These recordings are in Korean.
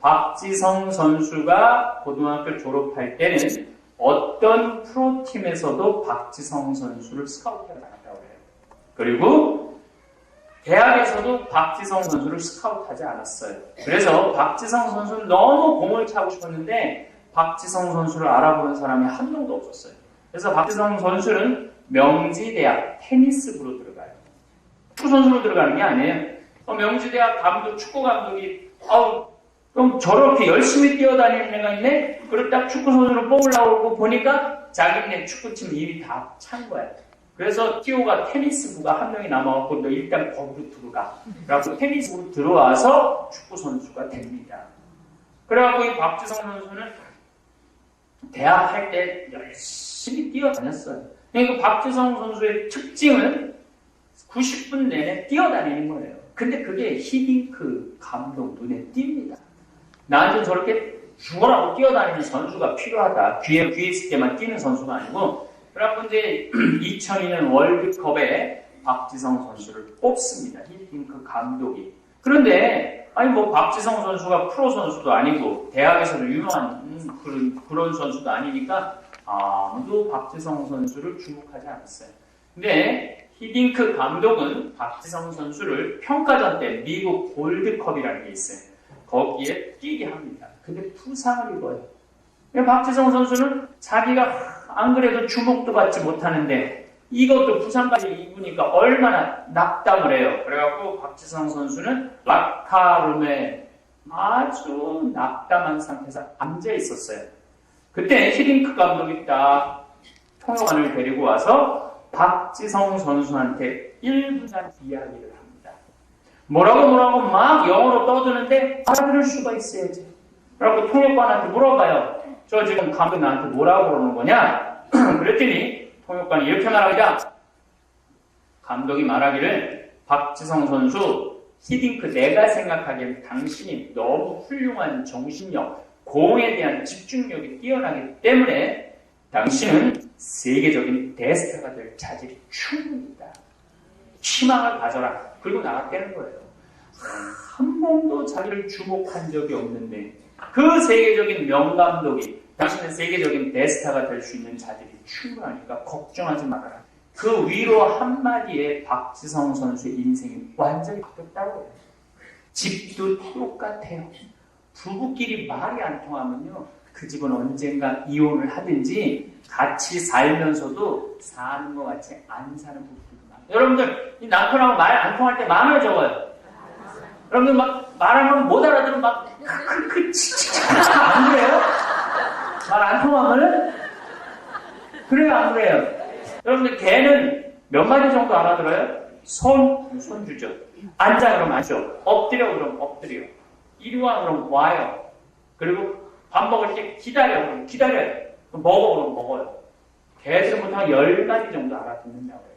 박지성 선수가 고등학교 졸업할 때는 어떤 프로팀에서도 박지성 선수를 스카우트하지 않았다고 해요. 그리고 대학에서도 박지성 선수를 스카우트하지 않았어요. 그래서 박지성 선수는 너무 공을 차고 싶었는데 박지성 선수를 알아보는 사람이 한 명도 없었어요. 그래서 박지성 선수는 명지대학 테니스부로 들어가요. 축구 선수로 들어가는 게 아니에요. 명지대학 감독, 축구 감독이 그럼 저렇게 열심히 뛰어다니는 애가 있네? 그리고 딱 축구 선수로 뽑으려고 보니까 자기네 축구팀 이미 다 찬 거야. 그래서 티오가 테니스부가 한 명이 남아갖고 너 일단 거기로 들어가. 그래서 테니스부로 들어와서 축구 선수가 됩니다. 그래갖고 이 박지성 선수는 대학 할 때 열심히 뛰어다녔어요. 그러니까 박지성 선수의 특징은 90분 내내 뛰어다니는 거예요. 근데 그게 히딩크 감독 눈에 띕니다. 나한테 저렇게 죽어라고 뛰어다니는 선수가 필요하다. 귀에 있을 때만 뛰는 선수가 아니고, 그래갖고 이제 2002년 월드컵에 박지성 선수를 뽑습니다. 히딩크 감독이. 그런데 박지성 선수가 프로 선수도 아니고 대학에서도 유명한 그런 선수도 아니니까 아무도 박지성 선수를 주목하지 않았어요. 근데 히딩크 감독은 박지성 선수를 평가전 때 미국 골드컵이라는 게 있어요. 거기에 뛰게 합니다. 근데 부상을 입어요. 박지성 선수는 자기가 안 그래도 주목도 받지 못하는데 이것도 부상까지 입으니까 얼마나 낙담을 해요. 그래갖고 박지성 선수는 락카룸에 아주 낙담한 상태에서 앉아 있었어요. 그때 히딩크 감독이 딱 통역관을 데리고 와서 박지성 선수한테 1분간 이야기를 합니다. 뭐라고 막 영어로 떠드는데 알아들을 수가 있어야지. 그래갖고 통역관한테 물어봐요. 저 지금 감독이 나한테 뭐라고 그러는 거냐? 그랬더니 통역관이 이렇게 말합니다. 감독이 말하기를 박지성 선수, 히딩크 내가 생각하기엔 당신이 너무 훌륭한 정신력, 공에 대한 집중력이 뛰어나기 때문에 당신은 세계적인 대스타가 될 자질이 충분히 있다. 희망을 가져라. 그리고 나갔다는 거예요. 한 번도 자기를 주목한 적이 없는데 그 세계적인 명감독이 당신은 세계적인 대스타가 될 수 있는 자질이 충분하니까 걱정하지 말아라. 그 위로 한마디에 박지성 선수의 인생이 완전히 바뀌었다고 해요. 집도 똑같아요. 부부끼리 말이 안 통하면요, 그 집은 언젠가 이혼을 하든지 같이 살면서도 사는 것 같이 안 사는 부부들도 많아요. 여러분들 이 남편하고 말 안 통할 때 많아요, 적어요? 여러분들 막 말하면 못 알아들으면 막 안 그래요? 말 안 통하면은? 그래요, 안 그래요? 여러분들 개는 몇 마디 정도 알아들어요? 손주죠. 앉아 그러면 앉죠. 엎드려 그러면 엎드려. 이리 와 그러면 와요. 그리고 밥 먹을 때 기다려 그러면 기다려요. 먹어 그러면 먹어요. 개들은 보통 10마디 정도 알아듣는다고 해요.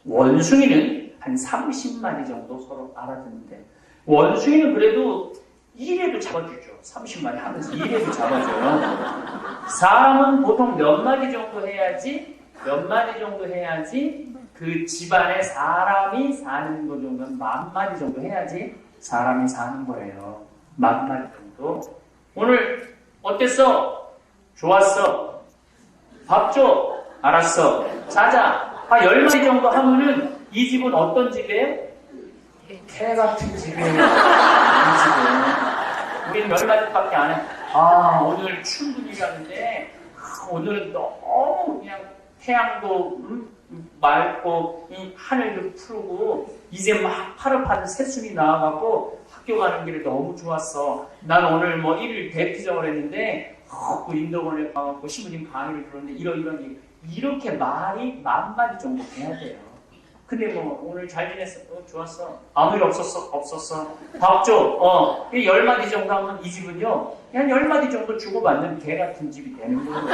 원숭이는 한 30마디 정도 서로 알아듣는데 원숭이는 그래도 1회도 잡아주죠. 30마디 하면서 1회도 잡아줘요. 사람은 보통 몇 마디 정도 해야지 그 집안에 사람이 사는 거 정도는 10,000마디 정도 해야지 사람이 사는 거예요. 10,000마디 정도. 오늘 어땠어? 좋았어. 밥 줘. 알았어. 자자. 10마디 정도 하면은 이 집은 어떤 집이에요? 개 같은 집이에요. 이 집은. 우리는 10마디밖에 안 해. 오늘 출근이라는데 오늘은 너무 그냥 태양도 맑고 이 하늘도 푸르고 이제 막 파릇파릇 새순이 나와갖고 학교 가는 길에 너무 좋았어. 난 오늘 일일 대피정을 했는데 인도원에 가갖고 신부님 강의를 들었는데 이런 얘기. 이렇게 말이 10,000마디 정도 돼야 돼요. 근데 오늘 잘 지냈어? 좋았어. 아무 일 없었어. 밥 줘. 10마디 정도 하면 이 집은요, 그냥 10마디 정도 주고받는 개 같은 집이 되는 거예요.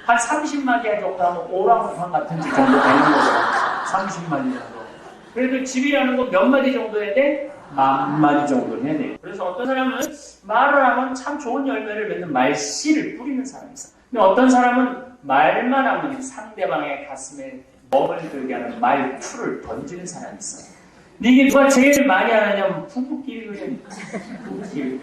한 30마디 정도 하면 오랑우탄 같은 집 정도 되는 거예요. 30마디 정도. 그래도 집이라는 건 몇 마디 정도 해야 돼? 10,000마디 정도 해야 돼. 그래서 어떤 사람은 말을 하면 참 좋은 열매를 맺는 말씨를 뿌리는 사람이 있어. 근데 어떤 사람은 말만 하면 상대방의 가슴에 멍을 들게 하는 말투를 던지는 사람이 있어요. 이게 누가 제일 많이 하느냐면 부부끼리 그래. 부부끼리.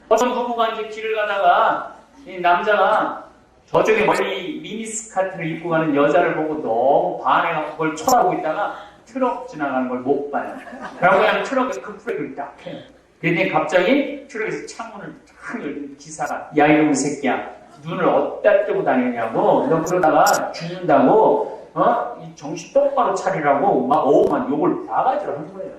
어떤 부부가 이제 길을 가다가 이 남자가 저쪽에 멀리 미니스커트를 입고 가는 여자를 보고 너무 반해갖고 그걸 쳐다보고 있다가 트럭 지나가는 걸 못 봐요. 그러고 그냥 트럭에서 급브레이크를 딱 해요. 그랬더니 갑자기 트럭에서 창문을 탁 열린 기사가 야 이놈의 새끼야 눈을 어디다 뜨고 다니냐고 너 그러다가 죽는다고 이 정신 똑바로 차리라고 막 욕을 바가지로 한 거예요.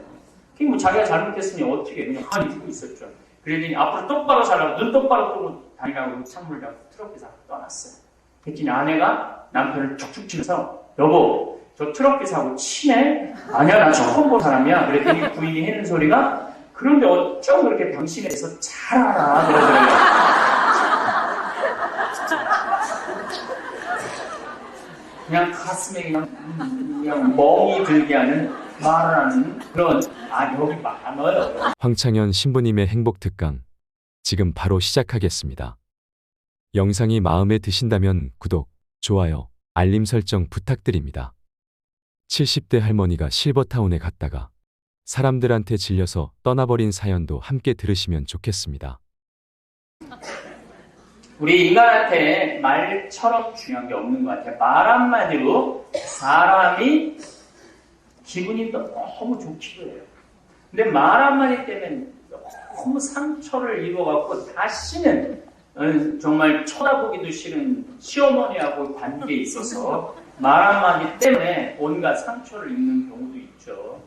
그게 뭐 자기가 잘못했으니 어떻게 그냥 가만히 듣고 있었죠. 그랬더니 앞으로 똑바로 살라고 눈 똑바로 뜨고 다니라고 창문을 잡고 트럭기사가 떠났어요. 그랬더니 아내가 남편을 툭툭 치면서 여보 저 트럭기사하고 친해? 아니야 나 처음 본 사람이야. 그랬더니 부인이 해는 소리가 그런데 어쩜 그렇게 당신에 대해서 잘 알아 그러더라고요. 그냥 가슴에 그냥 멍이 들게 하는 말을 하는 그런 여기 많아요. 황창현 신부님의 행복특강 지금 바로 시작하겠습니다. 영상이 마음에 드신다면 구독, 좋아요, 알림 설정 부탁드립니다. 70대 할머니가 실버타운에 갔다가 사람들한테 질려서 떠나버린 사연도 함께 들으시면 좋겠습니다. 우리 인간한테 말처럼 중요한 게 없는 것 같아요. 말 한마디로 사람이 기분이 너무 좋기도 해요. 근데 말 한마디 때문에 너무 상처를 입어갖고 다시는 정말 쳐다보기도 싫은 시어머니하고 관계에 있어서 말 한마디 때문에 온갖 상처를 입는 경우도 있죠.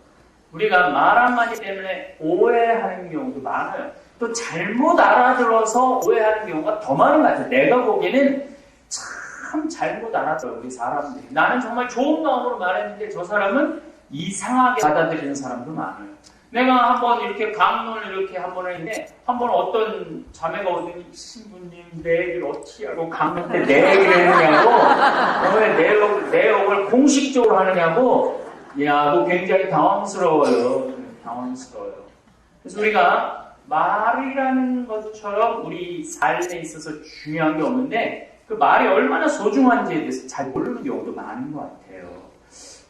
우리가 말 한마디 때문에 오해하는 경우도 많아요. 또 잘못 알아들어서 오해하는 경우가 더 많은 것 같아요. 내가 보기에는 참 잘못 알았어요. 우리 사람들이. 나는 정말 좋은 마음으로 말했는데 저 사람은 이상하게 받아들이는 사람도 많아요. 내가 한번 이렇게 강론을 이렇게 한번 했는데 한번 어떤 자매가 오더니 신부님 내 얘기를 어떻게 하고 강론 때 내 얘기를 했느냐고 왜 내 욕을 공식적으로 하느냐고 야, 너 굉장히 당황스러워요. 당황스러워요. 그래서 우리가 말이라는 것처럼 우리 삶에 있어서 중요한 게 없는데 그 말이 얼마나 소중한지에 대해서 잘 모르는 경우도 많은 것 같아요.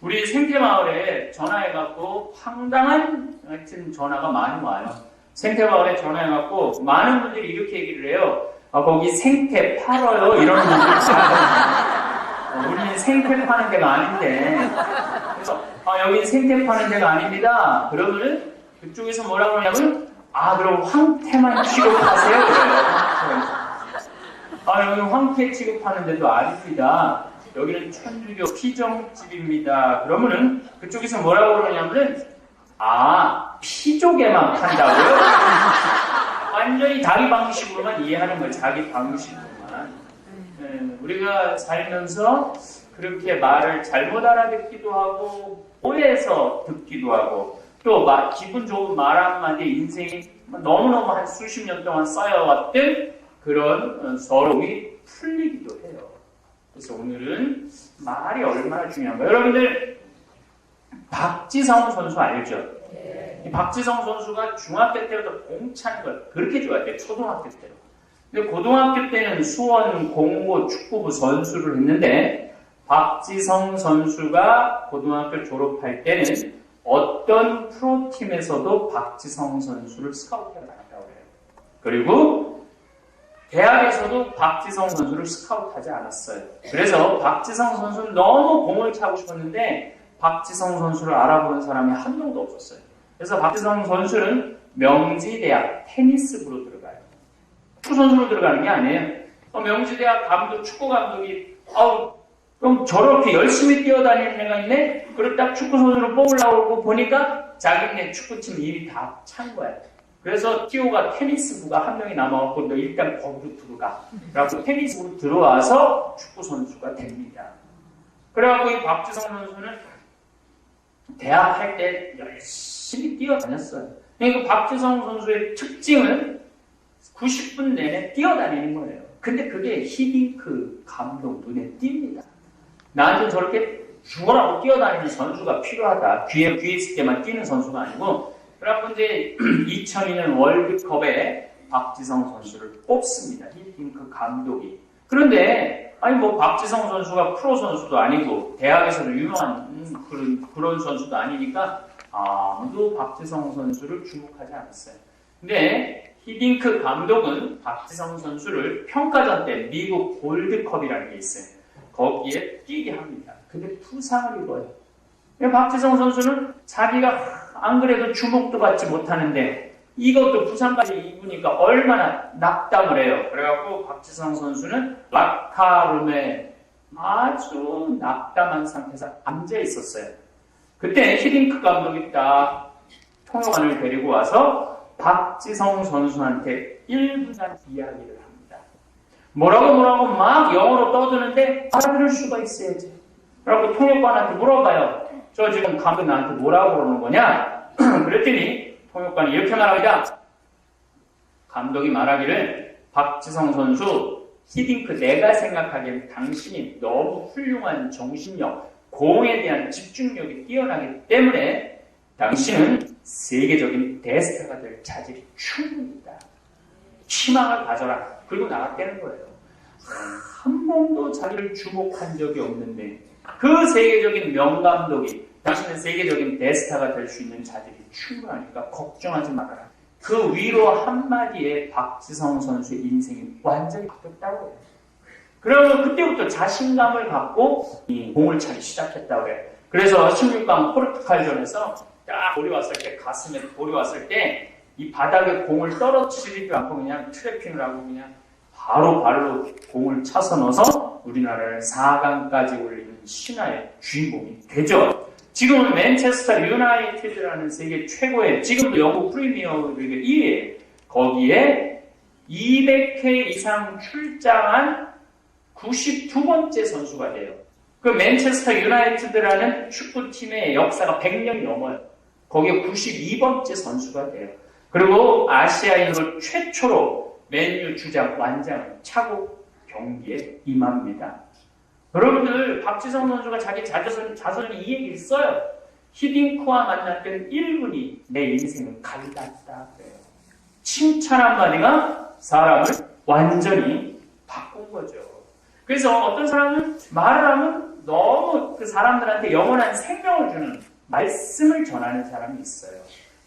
우리 생태마을에 전화해갖고 황당한 하여튼 전화가 많이 와요. 생태마을에 전화해갖고 많은 분들이 이렇게 얘기를 해요. 거기 생태 팔아요. 이런 분들이 있어요. 우리는 생태 파는 데가 아닌데 그래서 여기 생태 파는 데가 아닙니다. 그러면은 그쪽에서 뭐라고 하냐면 그럼 황태만 취급하세요. 여기 황태 취급하는 데도 아닙니다. 여기는 천주교 피정집입니다. 그러면은 그쪽에서 뭐라고 그러냐면은 피족에만 판다고요? 완전히 자기 방식으로만 이해하는 거예요. 자기 방식으로만. 우리가 살면서 그렇게 말을 잘못 알아듣기도 하고 오해해서 듣기도 하고 또 기분 좋은 말 한마디에 인생이 너무너무 한 수십 년 동안 쌓여왔던 그런 서러움이 풀리기도 해요. 그래서 오늘은 말이 얼마나 중요한가. 여러분들 박지성 선수 알죠? 이 박지성 선수가 중학교 때부터 공 차는 걸 그렇게 좋아했대요. 초등학교 때로. 근데 고등학교 때는 수원 공고 축구부 선수를 했는데 박지성 선수가 고등학교 졸업할 때는 어떤 프로팀에서도 박지성 선수를 스카우트해 나갔다고 해요. 그리고 대학에서도 박지성 선수를 스카우트하지 않았어요. 그래서 박지성 선수는 너무 공을 차고 싶었는데 박지성 선수를 알아보는 사람이 한 명도 없었어요. 그래서 박지성 선수는 명지대학 테니스부로 들어가요. 축구 선수로 들어가는 게 아니에요. 명지대학 감독, 축구 감독이 그럼 저렇게 열심히 뛰어다니는 애가 있네? 그리고 딱 축구 선수로 뽑으려고 보니까 자기네 축구팀 이미 다 찬 거야. 그래서 티오가 테니스부가 한 명이 남아갖고 너 일단 거기로 들어가. 그래서 테니스부로 들어와서 축구 선수가 됩니다. 그래갖고 이 박지성 선수는 대학 할 때 열심히 뛰어다녔어요. 그러니까 박지성 선수의 특징은 90분 내내 뛰어다니는 거예요. 근데 그게 히딩크 감독 눈에 띕니다. 나한테 저렇게 죽어라고 뛰어다니는 선수가 필요하다. 귀에 있을 때만 뛰는 선수가 아니고 그래갖고 이제 2002년 월드컵에 박지성 선수를 뽑습니다. 히딩크 감독이. 그런데 박지성 선수가 프로 선수도 아니고 대학에서도 유명한 그런 선수도 아니니까 아무도 박지성 선수를 주목하지 않았어요. 근데 히딩크 감독은 박지성 선수를 평가전 때 미국 골드컵이라는 게 있어요. 거기에 뛰게 합니다. 근데 부상을 입어요. 박지성 선수는 자기가 안 그래도 주목도 받지 못하는데 이것도 부상까지 입으니까 얼마나 낙담을 해요. 그래갖고 박지성 선수는 락카룸에 아주 낙담한 상태에서 앉아 있었어요. 그때 히딩크 감독이 딱 통역관을 데리고 와서 박지성 선수한테 1분간 이야기를 합니다. 뭐라고 막 영어로 떠드는데 알아들을 수가 있어야지. 그래갖고 통역관한테 물어봐요. 저 지금 감독 나한테 뭐라고 그러는 거냐? 그랬더니 통역관이 이렇게 말합니다. 감독이 말하기를 박지성 선수, 히딩크 내가 생각하기엔 당신이 너무 훌륭한 정신력, 공에 대한 집중력이 뛰어나기 때문에 당신은 세계적인 대스타가 될 자질이 충분히 있다. 희망을 가져라. 그리고 나갔다는 거예요. 한 번도 자기를 주목한 적이 없는데 그 세계적인 명감독이 당신은 세계적인 대스타가 될 수 있는 자질이 충분하니까 걱정하지 말아라. 그 위로 한마디에 박지성 선수의 인생이 완전히 바뀌었다고 해요. 그러면 그때부터 자신감을 갖고 이 공을 차기 시작했다고 해요. 그래서 16강 포르투갈전에서 딱 볼이 왔을 때, 가슴에 볼이 왔을 때 이 바닥에 공을 떨어뜨리지 않고 그냥 트래핑을 하고 그냥 바로 발로 공을 차서 넣어서 우리나라를 4강까지 올리는 신화의 주인공이 되죠. 지금은 맨체스터 유나이티드라는 세계 최고의, 지금도 영국 프리미어리그 1위에 거기에 200회 이상 출장한 92번째 선수가 돼요. 그 맨체스터 유나이티드라는 축구팀의 역사가 100년이 넘어요. 거기에 92번째 선수가 돼요. 그리고 아시아인으로 최초로 맨유 주장 완장을 차고 경기에 임합니다. 여러분들 박지성 선수가 자기 자선에 이 얘기를 써요. 히딩크와 만났던 1분이 내 인생을 갈랐다 그래요. 칭찬 한마디가 사람을 완전히 바꾼 거죠. 그래서 어떤 사람은 말을 하면 너무 그 사람들한테 영원한 생명을 주는 말씀을 전하는 사람이 있어요.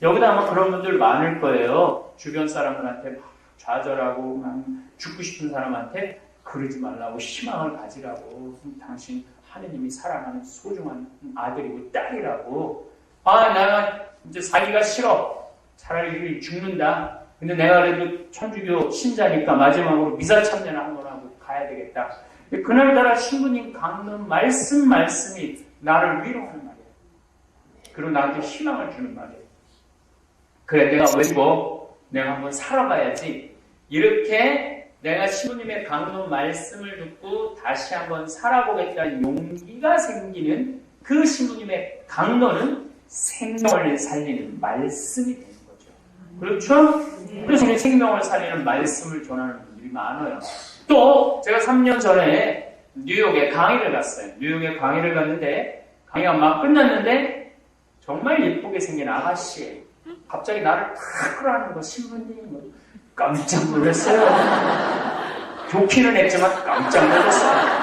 여기다 아마 그런 분들 많을 거예요. 주변 사람들한테 막 좌절하고 막 죽고 싶은 사람한테 그러지 말라고, 희망을 가지라고, 당신 하느님이 사랑하는 소중한 아들이고 딸이라고. 내가 이제 살기가 싫어. 차라리 죽는다. 근데 내가 그래도 천주교 신자니까 마지막으로 미사 참여나 한번 하고 가야 되겠다. 그날따라 신부님 강론 말씀이 나를 위로하는 말이에요. 그리고 나한테 희망을 주는 말이에요. 그래, 내가 왠고 내가 한번 살아봐야지. 이렇게 내가 신부님의 강론 말씀을 듣고 다시 한번 살아보겠다는 용기가 생기는 그 신부님의 강론은 생명을 살리는 말씀이 되는 거죠. 그렇죠? 그래서 우리 생명을 살리는 말씀을 전하는 분들이 많아요. 또 제가 3년 전에 뉴욕에 강의를 갔어요. 뉴욕에 강의를 갔는데 강의가 막 끝났는데 정말 예쁘게 생긴 아가씨예요. 갑자기 나를 탁 끌어안는 거, 신부님. 깜짝 놀랐어요. 좋기는 했지만 깜짝 놀랐어요.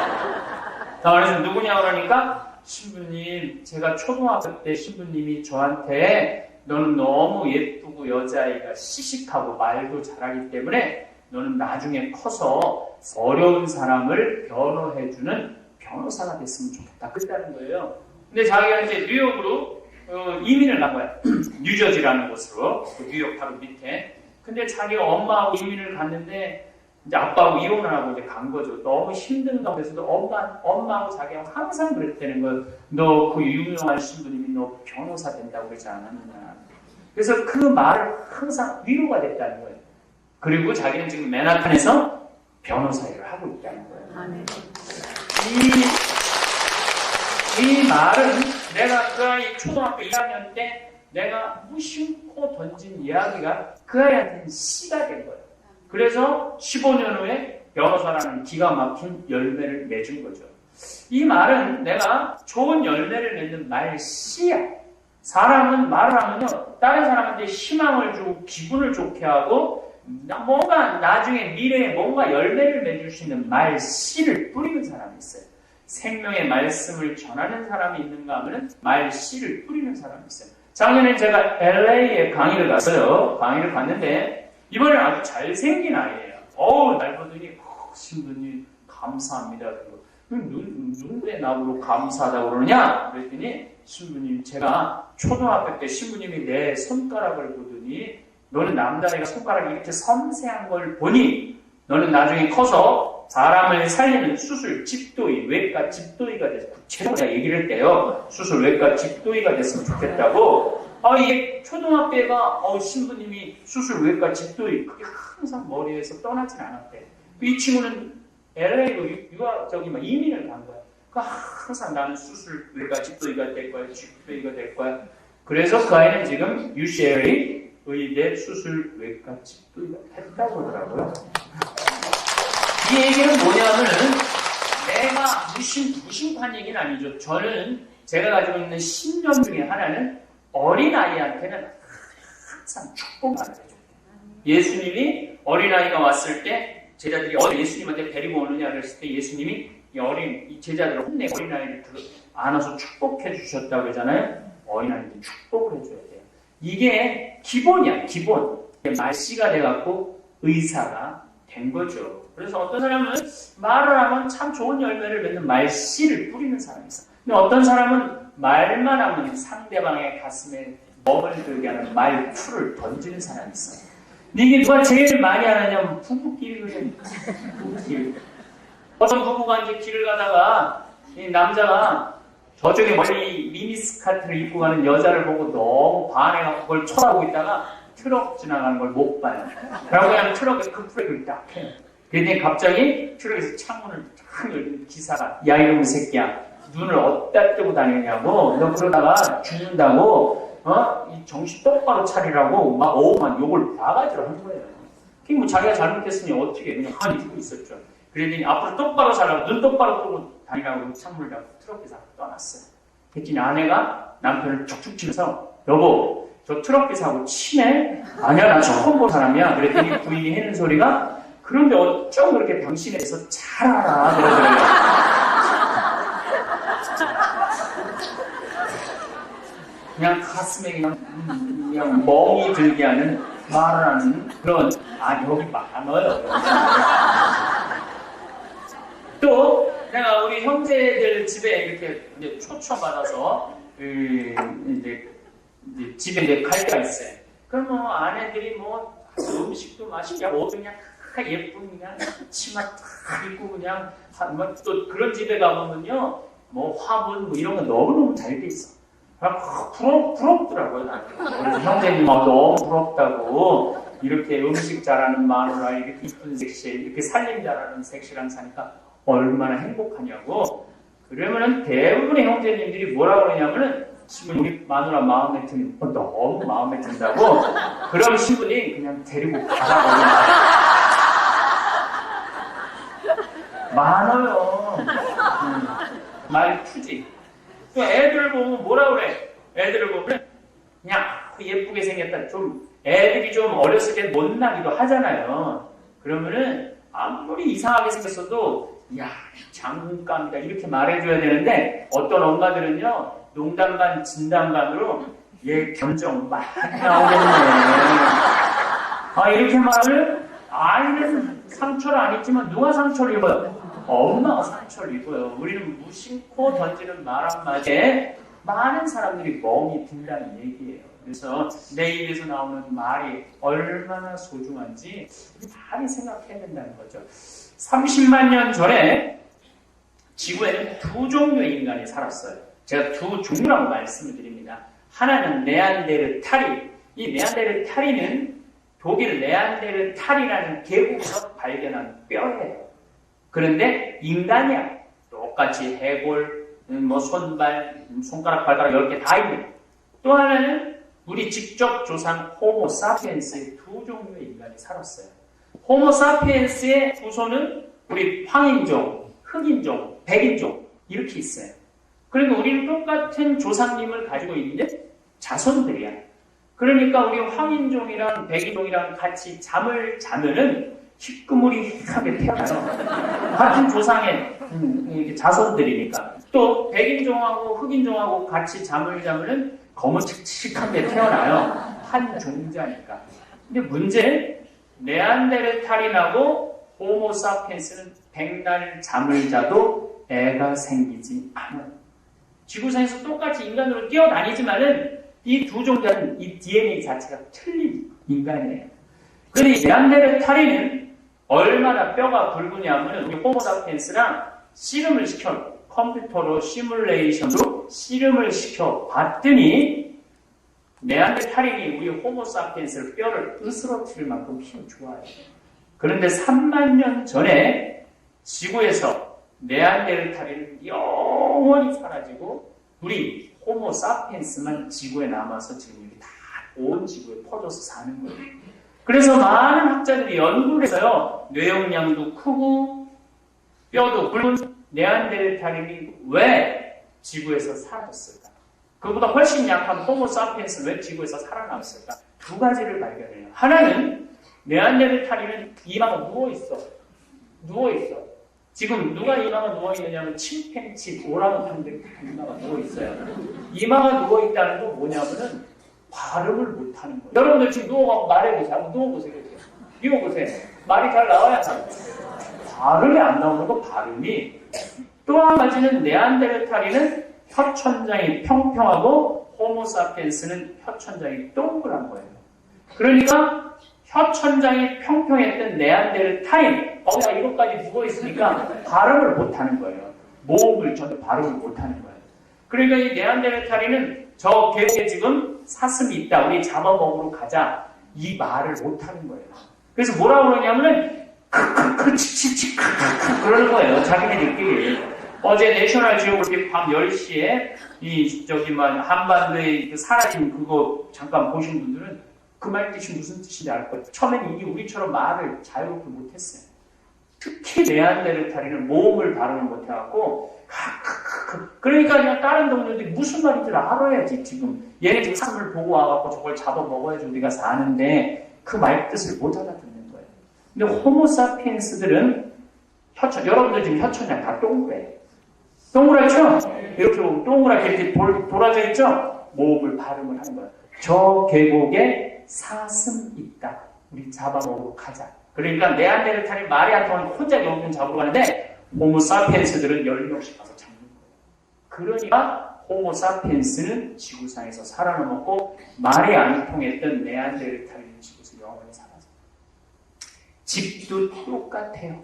그래서 누구냐 그러니까 신부님, 제가 초등학교 때 신부님이 저한테 너는 너무 예쁘고 여자아이가 씩씩하고 말도 잘하기 때문에 너는 나중에 커서 어려운 사람을 변호해주는 변호사가 됐으면 좋겠다. 그랬다는 거예요. 근데 자기가 이제 뉴욕으로 이민을 간 거야. 뉴저지라는 곳으로. 뉴욕 바로 밑에. 근데 자기 엄마하고 이민을 갔는데 이제 아빠하고 이혼을 하고 이제 간 거죠. 너무 힘든 가운데서도 엄마하고 자기가 항상 그랬다는 거예요. 너 그 유명한 신부님이 너 변호사 된다고 그러지 않았느냐. 그래서 그 말을 항상 위로가 됐다는 거예요. 그리고 자기는 지금 맨하탄에서 변호사 일을 하고 있다는 거예요. 이 말은 내가 그 아이 초등학교 2학년 때 내가 무심코 던진 이야기가 그 아이한테는 씨가 된 거예요. 그래서 15년 후에 변호사라는 기가 막힌 열매를 맺은 거죠. 이 말은 내가 좋은 열매를 맺는 말씨야. 사람은 말을 하면요, 다른 사람한테 희망을 주고 기분을 좋게 하고 뭔가 나중에 미래에 뭔가 열매를 맺을 수 있는 말씨를 뿌리는 사람이 있어요. 생명의 말씀을 전하는 사람이 있는가 하면 말씨를 뿌리는 사람이 있어요. 작년에 제가 LA에 강의를 갔어요. 강의를 갔는데 이번에 아주 잘생긴 아이예요. 날 보더니 신부님 감사합니다. 누구의 나보고 감사하다고 그러냐? 그랬더니 신부님 제가 초등학교 때 신부님이 내 손가락을 보더니 너는 남자애가 손가락이 이렇게 섬세한 걸 보니 너는 나중에 커서 사람을 살리는 수술 집도의 외과 집도의가 돼서 구체적으로 얘기를 했대요. 수술 외과 집도의가 됐으면 좋겠다고. 이게 초등학교 애가 신부님이 수술 외과 집도의 그게 항상 머리에서 떠나진 않았대. 이 친구는 LA로 이민을 간 거야. 항상 나는 수술 외과 집도의가 될 거야, 집도의가 될 거야. 그래서 그 아이는 지금 UCLA 의대 수술 외과 집도의가 됐다고 하더라고요. 이 얘기는 뭐냐면은 내가 무심한 얘기는 아니죠. 저는 제가 가지고 있는 신념 중에 하나는 어린아이한테는 항상 축복을 해줘요. 예수님이 어린아이가 왔을 때 제자들이 예수님한테 데리고 오느냐 그랬을 때 예수님이 이 제자들을 혼내고 어린아이를 안아서 축복해 주셨다고 그러잖아요. 어린아이한테 축복을 해줘야 돼요. 이게 기본이야, 기본. 말씨가 돼갖고 의사가 된 거죠. 그래서 어떤 사람은 말을 하면 참 좋은 열매를 맺는 말씨를 뿌리는 사람이 있어. 근데 어떤 사람은 말만 하면 상대방의 가슴에 멍을 들게 하는 말투를 던지는 사람이 있어. 근데 이게 누가 제일 많이 하느냐면 부부끼리거든. 부부끼리. 어떤 부부가 이제 길을 가다가 이 남자가 저쪽에 멀리 미니스커트를 입고 가는 여자를 보고 너무 반해갖고 그걸 쳐다보고 있다가 트럭 지나가는 걸 못 봐요. 그러고 그냥 트럭에서 급브레이크를 딱 해요. 그랬더니 갑자기 트럭에서 창문을 탁 열는 기사가 야 이놈의 새끼야 눈을 어디다 뜨고 다니냐고 너 그러다가 죽는다고 이 정신 똑바로 차리라고 막 욕을 바가지로 한 거예요. 그게 뭐 자기가 잘못했으니 어떻게 그냥 가만히 듣고 있었죠. 그랬더니 앞으로 똑바로 살라고 눈 똑바로 뜨고 다니라고 창문을 잡고 트럭에서 떠났어요. 그랬더니 아내가 남편을 툭툭 치면서 여보 저 트럭 기사하고 친해? 아니야 나 처음 본 사람이야. 그랬더니 부인이 하는 소리가 그런데 어쩜 그렇게 당신에 대해서 잘 알아 그러더라고요. 그냥 가슴에 그냥 멍이 들게 하는 말을 하는 그런 여기 많아요. 또 내가 우리 형제들 집에 이렇게 이제 초청받아서 이제 집에 이제 갈 때가 있어요. 그럼 뭐 아내들이 뭐 음식도 맛있게 하고 그냥 예쁜 그냥 치마 딱 입고 그냥 또 그런 집에 가보면요 뭐 화분 뭐 이런 거 너무너무 잘 돼 있어. 부럽더라고요. 우리 형제님 너무 부럽다고 이렇게 음식 잘하는 마누라 이렇게 이쁜 섹시 이렇게 살림 잘하는 섹시랑 사니까 얼마나 행복하냐고. 그러면은 대부분의 형제님들이 뭐라고 그러냐면은 지금 우리 마누라 마음에 드는 너무 마음에 든다고 그럼 신부님 그냥 데리고 가라고 많아요. 말투지. 또 애들 보면 뭐라 그래? 애들을 보면 그냥 예쁘게 생겼다. 좀 애들이 좀 어렸을 때 못나기도 하잖아요. 그러면은 아무리 이상하게 생겼어도 야 장군감이다 이렇게 말해줘야 되는데 어떤 엄마들은요 농담 반 진담 반으로 얘 견적 많이 나오겠네. 이렇게 말을 아이는 상처를 안 입지만 누가 상처를 입어요? 엄마가 상처를 입어요. 우리는 무심코 던지는 말 한마디에 많은 사람들이 멍이 든다는 얘기예요. 그래서 내 입에서 나오는 말이 얼마나 소중한지 많이 생각해야 된다는 거죠. 30만 년 전에 지구에는 두 종류의 인간이 살았어요. 제가 두 종류라고 말씀을 드립니다. 하나는 네안데르탈인. 이 네안데르탈인은 독일 네안데르탈이라는 계곡에서 발견한 뼈예요. 그런데 인간이야. 똑같이 해골, 손발, 손가락, 발가락 10개 다 있는. 또 하나는 우리 직접 조상 호모사피엔스의 두 종류의 인간이 살았어요. 호모사피엔스의 후손은 우리 황인종, 흑인종, 백인종 이렇게 있어요. 그러니까 우리는 똑같은 조상님을 가지고 있는 자손들이야. 그러니까 우리 황인종이랑 백인종이랑 같이 잠을 자면은 희끄무리하게 태어나요. 같은 조상의 자손들이니까. 또 백인종하고 흑인종하고 같이 잠을 자면은 거무칙칙한 게 태어나요. 한 종자니까. 근데 문제는 네안데르탈인하고 호모사피엔스는 백날 잠을 자도 애가 생기지 않아요. 지구상에서 똑같이 인간으로 뛰어다니지만은 이 두 종자는 이 DNA 자체가 틀린 인간이에요. 그런데 이 네안데르탈인은 얼마나 뼈가 굵으냐면 우리 호모사피엔스랑 씨름을 시켜 컴퓨터로 시뮬레이션으로 씨름을 시켜 봤더니 네안데르탈인이 우리 호모사피엔스를 뼈를 으스러뜨릴 만큼 힘이 좋아요. 그런데 3만 년 전에 지구에서 네안데르탈인은 영원히 사라지고 우리 호모사피엔스만 지구에 남아서 지금 이렇게 다 온 지구에 퍼져서 사는 거예요. 그래서 많은 학자들이 연구를 해서요. 뇌용량도 크고 뼈도 굵은 네안데르탈인이 왜 지구에서 사라졌을까? 그보다 훨씬 약한 호모사피엔스는 왜 지구에서 살아남았을까? 두 가지를 발견해요. 하나는 네안데르탈인은 이마가 누워있어. 지금 누가 이마가 누워있느냐면 침팬치, 오랑우탄들이 다 이마가 누워있어요. 이마가 누워있다는 건 뭐냐면은 발음을 못하는 거예요. 여러분들 지금 누워가고 말해보세요. 한번 누워보세요. 누워보세요. 말이 잘 나와야 돼요. 발음이 안 나오는 거 발음이. 또 한 가지는 네안데르탈인은 혀천장이 평평하고 호모사피엔스는 혀천장이 동그란 거예요. 그러니까 혀천장이 평평했던 네안데르탈인 거기다 이것까지 누워있으니까 발음을 못하는 거예요. 모음을 전혀 발음을 못하는 거예요. 그러니까 이 네안데르탈인은 저 계곡에 지금 사슴이 있다. 우리 잡아먹으러 가자. 이 말을 못하는 거예요. 그래서 뭐라고 그러냐면은 크크크치치치 크크크 그러는 거예요. 자기네들끼리. 어제 내셔널 지오그래픽 밤 10시에 한반도에 사라진 그거 잠깐 보신 분들은 그 말 뜻이 무슨 뜻인지 알 거예요. 처음엔 이게 우리처럼 말을 자유롭게 못했어요. 특히 네안데르탈인은 모음을 발음을 못해갖고 그러니까 그냥 다른 동료들이 무슨 말인지 알아야지. 지금 얘네 지금 사슴을 보고 와갖고 저걸 잡아먹어야지 우리가 사는데 그 말 뜻을 못 알아듣는 거예요. 근데 호모사피엔스들은 여러분들 지금 혀천장 다 동그래. 동그랗죠? 이렇게 보면 동그랗게 이렇게 돌아져 있죠? 모음을 발음을 하는 거예요. 저 계곡에 사슴 있다. 우리 잡아먹으러 가자. 그러니까 네안데르탈이 말이 안 통하니까 혼자 영웅 잡으러 가는데 호모사피엔스들은 10명씩 가서 잡는 거예요. 그러니까 호모사피엔스는 지구상에서 살아남았고 말이 안 통했던 네안데르탈은 지구에서 영원히 살아서. 집도 똑같아요.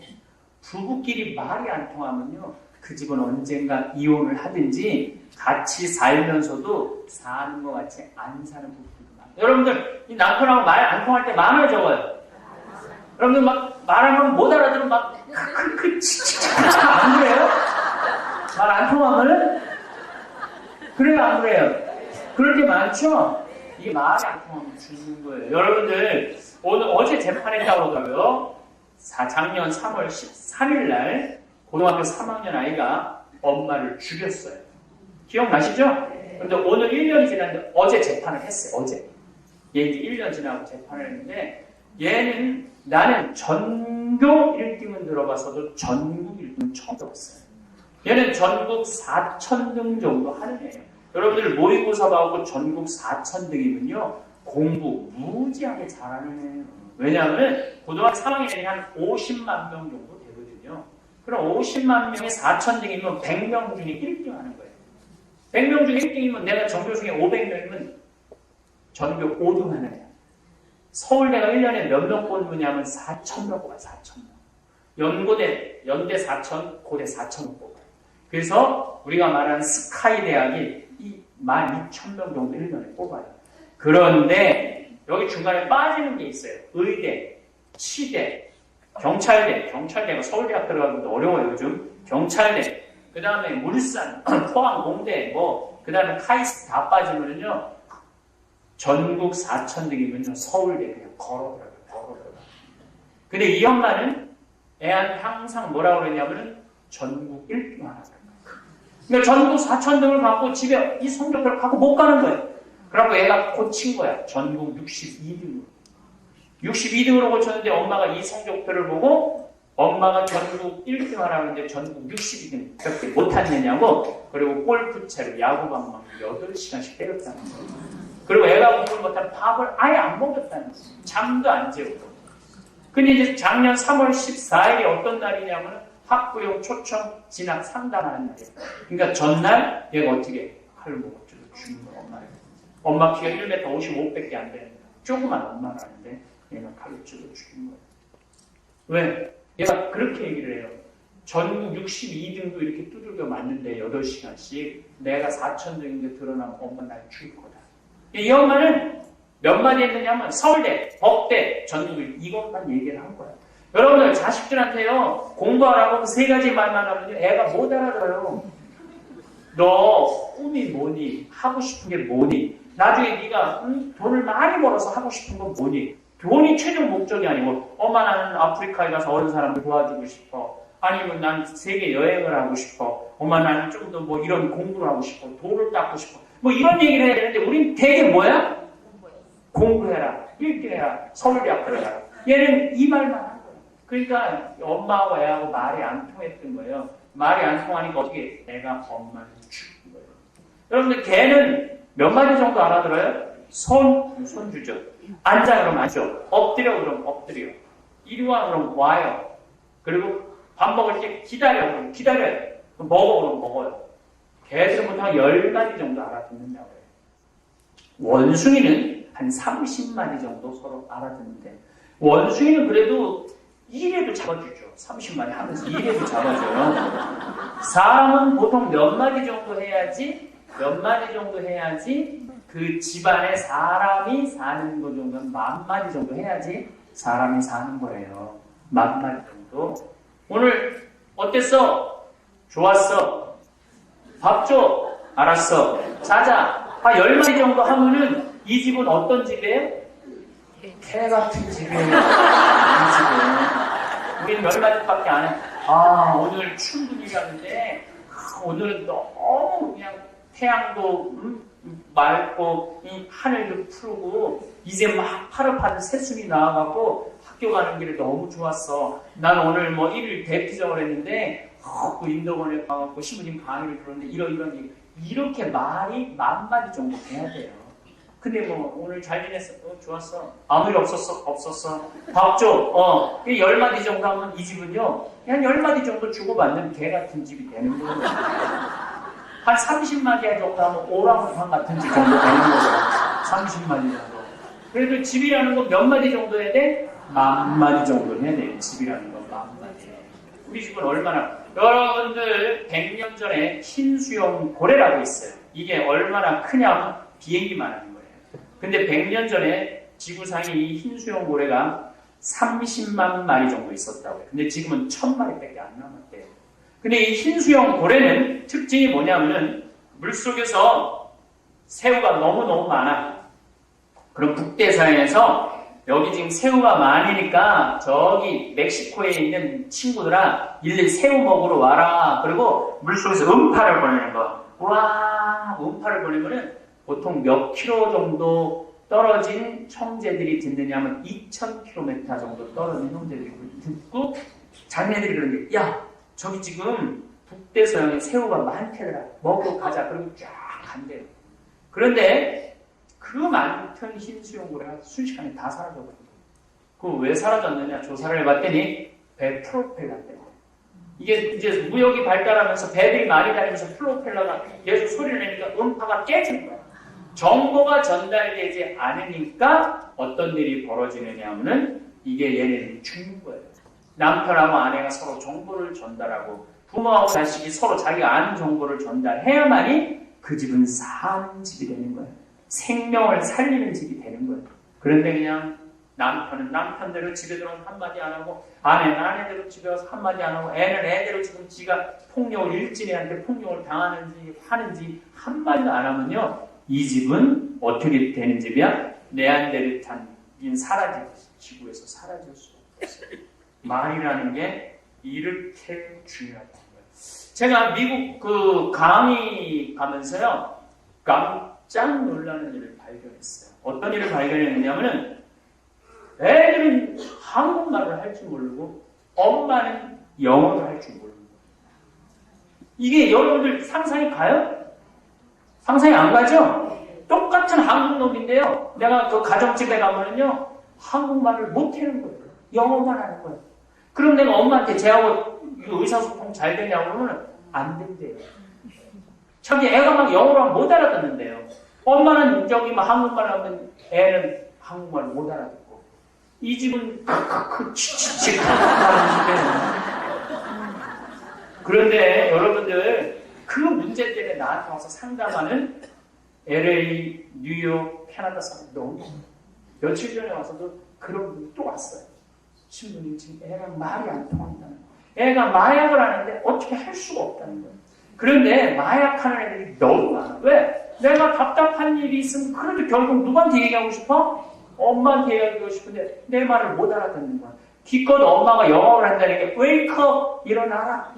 부부끼리 말이 안 통하면요. 그 집은 언젠가 이혼을 하든지 같이 살면서도 사는 것 같이 안 사는 부부들도 많아요. 여러분들 이 남편하고 말 안 통할 때 많아요, 적어요? 여러분들 막 말하면 못 알아들으면 막 안 그래요? 말 안 통하면은? 그래요, 안 그래요? 그럴 게 많죠? 이 말이 안 통하면 죽는 거예요. 여러분들 어제 재판했다고 그러고요. 작년 3월 13일 날 고등학교 3학년 아이가 엄마를 죽였어요. 기억나시죠? 근데 오늘 1년이 지났는데 어제 재판을 했어요. 어제. 얘 이제 1년 지나고 재판을 했는데 얘는 나는 전교 1등은 들어봤어도 전국 1등은 처음 들어봤어요. 얘는 전국 4,000등 정도 하는 애예요. 여러분들 모의고사 봐고 전국 4,000등이면요. 공부 무지하게 잘하는 애예요. 왜냐하면 고등학교 3학년이 한 50만 명 정도 되거든요. 그럼 50만 명에 4,000등이면 100명 중에 1등 하는 거예요. 100명 중에 1등이면 내가 전교 중에 500명이면 전교 5등 하는 애야. 서울대가 1년에 몇 명 뽑느냐면 4,000명 뽑아요. 4,000명. 연대 4,000, 고대 4,000명 뽑아요. 그래서 우리가 말하는 스카이 대학이 12,000명 정도 1년에 뽑아요. 그런데 여기 중간에 빠지는 게 있어요. 의대, 치대, 경찰대가 서울대학 들어가기도 어려워요, 요즘. 경찰대, 그 다음에 물산, 포항, 공대, 그 다음에 카이스트 다 빠지면요, 전국 4,000등이면요, 서울대 그냥 걸어 들어가요. 근데 이 엄마는 애한테 항상 뭐라고 그러냐면은 전국 1등 하나. 그러니까 전국 4,000등을 갖고 집에 이 성적표를 갖고 못 가는 거예요. 그래갖고 애가 고친 거야. 전국 62등으로. 62등으로 고쳤는데 엄마가 이 성적표를 보고 엄마가 전국 1등 하라는데 전국 60등 그렇게 못하느냐고. 그리고 골프채로 야구방망이 8시간씩 때렸다는 거예요. 그리고 애가 공부를 못하면 밥을 아예 안 먹였다는 거예요. 잠도 안 재우고. 근데 이제 작년 3월 14일이 어떤 날이냐면 학부형 초청 진학 상담하는 날이에요. 그러니까 전날 얘가 어떻게 칼을 먹어주고 죽는 거야, 엄마를. 엄마 키가 1m 55밖에 안 되는 조그만 엄마가 아닌데 얘가 칼을 찔러 죽인 거예요. 왜? 얘가 그렇게 얘기를 해요. 전국 62등도 이렇게 두들겨 맞는데 8시간씩 내가 4,000등인데 드러나면 엄마 날 죽일 거다. 이 엄마는 몇 마디 했느냐면 서울대, 법대, 전국을 이것만 얘기를 한 거야. 여러분들 자식들한테요 공부하라고 그 3가지 말만 하면 애가 못 알아들어요. 너 꿈이 뭐니? 하고 싶은 게 뭐니? 나중에 네가 돈을 많이 벌어서 하고 싶은 건 뭐니? 돈이 최종 목적이 아니고 엄마 나는 아프리카에 가서 어린 사람들 도와주고 싶어. 아니면 난 세계 여행을 하고 싶어. 엄마 나는 좀 더 뭐 이런 공부를 하고 싶어. 돌을 닦고 싶어. 뭐 이런 얘기를 해야 되는데 우린 되게 뭐야? 공부해라. 읽기해라. 서울대학 들어가라. 얘는 이 말만 한 거예요. 그러니까 엄마하고 애하고 말이 안 통했던 거예요. 말이 안 통하니까 어떻게 내가 엄마를 죽인 거예요. 여러분들 걔는 몇 마디 정도 알아들어요? 손주죠. 앉아 그러면 앉죠. 엎드려 그러면 엎드려. 이리 와 그러면 와요. 그리고 밥 먹을 때 기다려 그러면 기다려요. 먹어 그러면 먹어요. 걔들은 보통 10마디 정도 알아듣는다고 해요. 원숭이는 한 30마디 정도 서로 알아듣는데 원숭이는 그래도 1회도 잡아주죠. 30마디 하면서 1회도 잡아줘요. 사람은 보통 몇 마디 정도 해야지 그 집안에 사람이 사는 거 정도는 10,000마디 정도 해야지 사람이 사는 거예요. 10,000마디 정도. 오늘 어땠어? 좋았어. 밥 줘. 알았어. 자자. 한 10마디 정도 하면은 이 집은 어떤 집이에요? 개 같은 집이에요. 이 집은. 우리는 10마디밖에 안 해. 오늘 출근이라는데 오늘은 너무 그냥 태양도 맑고 이 하늘도 푸르고 이제 막 파릇파릇 새순이 나와갖고 학교 가는 길에 너무 좋았어. 난 오늘 뭐 1일 대피정을 했는데 그 인도원에 가갖고 신부님 강의를 들었는데 이런 얘기. 이렇게 말이 10,000마디 정도 돼야 돼요. 근데 뭐 오늘 잘 지냈어? 좋았어. 아무 일 없었어. 밥 줘. 10마디 정도 하면 이 집은요 그냥 10마디 정도 주고받는 개 같은 집이 되는 거예요. 한 30마디 정도 하면 오랑우탄 같은 집 정도 되는 거죠. 30마디 정도. 그래도 집이라는 건 몇 마디 정도 해야 돼? 10,000마디 정도 해야 돼요. 집이라는 건 10,000마디. 우리 집은 얼마나 여러분들 100년 전에 흰수염 고래라고 있어요. 이게 얼마나 크냐면 비행기만 하는 거예요. 근데 100년 전에 지구상에 이 흰수염 고래가 30만 마리 정도 있었다고 해요. 근데 지금은 1,000마리밖에 안 남았대요. 근데 이 흰수염 고래는 특징이 뭐냐면은 물속에서 새우가 너무너무 많아. 그럼 북대서양에서 여기 지금 새우가 많으니까 저기 멕시코에 있는 친구들아 일일이 새우 먹으러 와라. 그리고 물속에서 음파를 보내는 거야. 와, 음파를 보내면은 보통 몇 킬로 정도 떨어진 형제들이 듣느냐면 2,000km 정도 떨어진 형제들이 듣고 자기네들이 그러는 게 야, 저기 지금 북대서양에 새우가 많대더라. 먹으러 가자. 그리고 쫙 간대요. 그런데 그 많던 흰수염고래가 순식간에 다 사라져버린 거예요. 그 왜 사라졌느냐 조사를 해봤더니 배 프로펠러 때문에. 이게 이제 무역이 발달하면서 배들이 많이 다니면서 프로펠러가 계속 소리를 내니까 음파가 깨지는 거야. 정보가 전달되지 않으니까 어떤 일이 벌어지느냐 하면은 이게 얘네들이 죽는 거예요. 남편하고 아내가 서로 정보를 전달하고 부모하고 자식이 서로 자기가 아는 정보를 전달해야만이 그 집은 사는 집이 되는 거예요. 생명을 살리는 집이 되는 거예요. 그런데 그냥 남편은 남편대로 집에 들어오면 한마디 안 하고 아내는 아내대로 집에 와서 한마디 안 하고 애는 애대로 지금 지가 폭력을 일진이한테 폭력을 당하는지 하는지 한마디도 안 하면요 이 집은 어떻게 되는 집이야? 네안데르탈인 사라질 지구에서 사라질 수가 없어요. 말이라는 게 이렇게 중요하다는 거예요. 제가 미국 그 강의 가면서요 깜짝 놀라는 일을 발견했어요. 어떤 일을 발견했느냐면은 애들은 한국말을 할 줄 모르고 엄마는 영어를 할 줄 모르는 거예요. 이게 여러분들 상상이 가요? 상상이 안 가죠? 똑같은 한국 놈인데요. 내가 그 가정집에 가면은요, 한국말을 못 하는 거예요. 영어만 하는 거예요. 그럼 내가 엄마한테 쟤하고 의사소통 잘 되냐고 그러면 안 된대요. 자기 애가 막 영어를 못 알아듣는데요. 엄마는 저기 막 한국말 하면 애는 한국말 못 알아듣고. 이 집은 치치치 하는 집이에요. 그런데 여러분들 그 문제 때문에 나한테 와서 상담하는 LA, 뉴욕, 캐나다 사람 너무 많아요. 며칠 전에 와서도 그런 분이 또 왔어요. 신부님 지금 애랑 말이 안 통한다는 거예요. 애가 마약을 하는데 어떻게 할 수가 없다는 거예요. 그런데 마약하는 애들이 너무 많아. 왜? 내가 답답한 일이 있으면 그래도 결국 누구한테 얘기하고 싶어? 엄마한테 얘기하고 싶은데 내 말을 못 알아듣는 거야. 기껏 엄마가 영어를 한다는 게 wake up, 일어나라.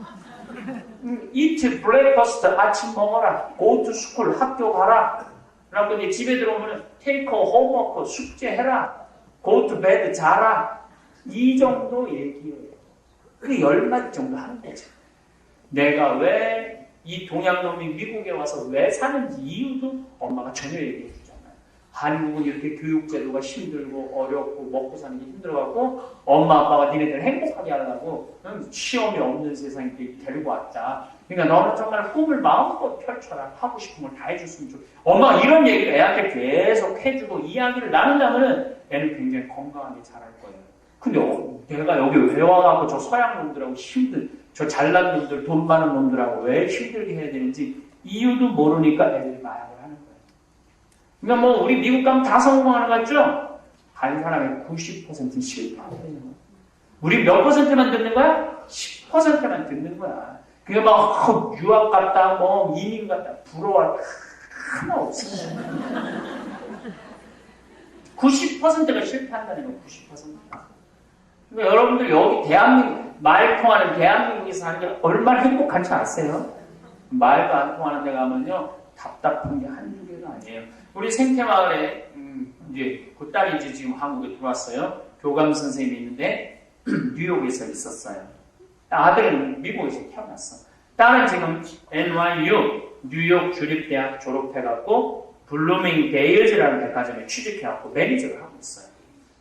eat breakfast, 아침 먹어라. go to school, 학교 가라. 그리고 이제 집에 들어오면 take a homework, 숙제해라. go to bed, 자라. 이 정도 얘기예요. 그 10마디 정도 하는 거죠. 내가 왜 이 동양놈이 미국에 와서 왜 사는지 이유도 엄마가 전혀 얘기해 주잖아요. 한국은 이렇게 교육제도가 힘들고 어렵고 먹고 사는 게 힘들어갖고 엄마 아빠가 니네들 행복하게 하려고 시험이 없는 세상에 데리고 왔다. 그러니까 너는 정말 꿈을 마음껏 펼쳐라. 하고 싶은 걸 다 해줬으면 좋겠다. 엄마가 이런 얘기를 애한테 계속 해주고 이야기를 나눈다면 애는 굉장히 건강하게 자랄 거예요. 근데 내가 여기 왜 와갖고 저 서양 놈들하고 저 잘난 놈들, 돈 많은 놈들하고 왜 힘들게 해야 되는지 이유도 모르니까 애들이 마약을 하는 거예요. 그러니까 뭐 우리 미국 가면 다 성공하는 거 같죠? 한 사람의 90%는 실패하는 거예요. 우리 몇 퍼센트만 듣는 거야? 10%만 듣는 거야. 그러니까 막 유학 갔다, 뭐 이민 갔다 부러워할 하나 없어요. 90%가 실패한다는 거예요. 90%가. 그러니까 여러분들 여기 대한민국 말 통하는 대한민국에서 사는 게 얼마나 행복한지 아세요? 말도 안 통하는 데 가면요 답답한 게 한두 개가 아니에요. 우리 생태마을에 이제 그 딸이 이제 지금 한국에 들어왔어요. 교감 선생님이 있는데 뉴욕에서 있었어요. 아들은 미국에서 태어났어. 딸은 지금 NYU 뉴욕 주립대학 졸업해갖고 블루밍데일즈라는 백화점에 취직해갖고 매니저를 하고 있어요.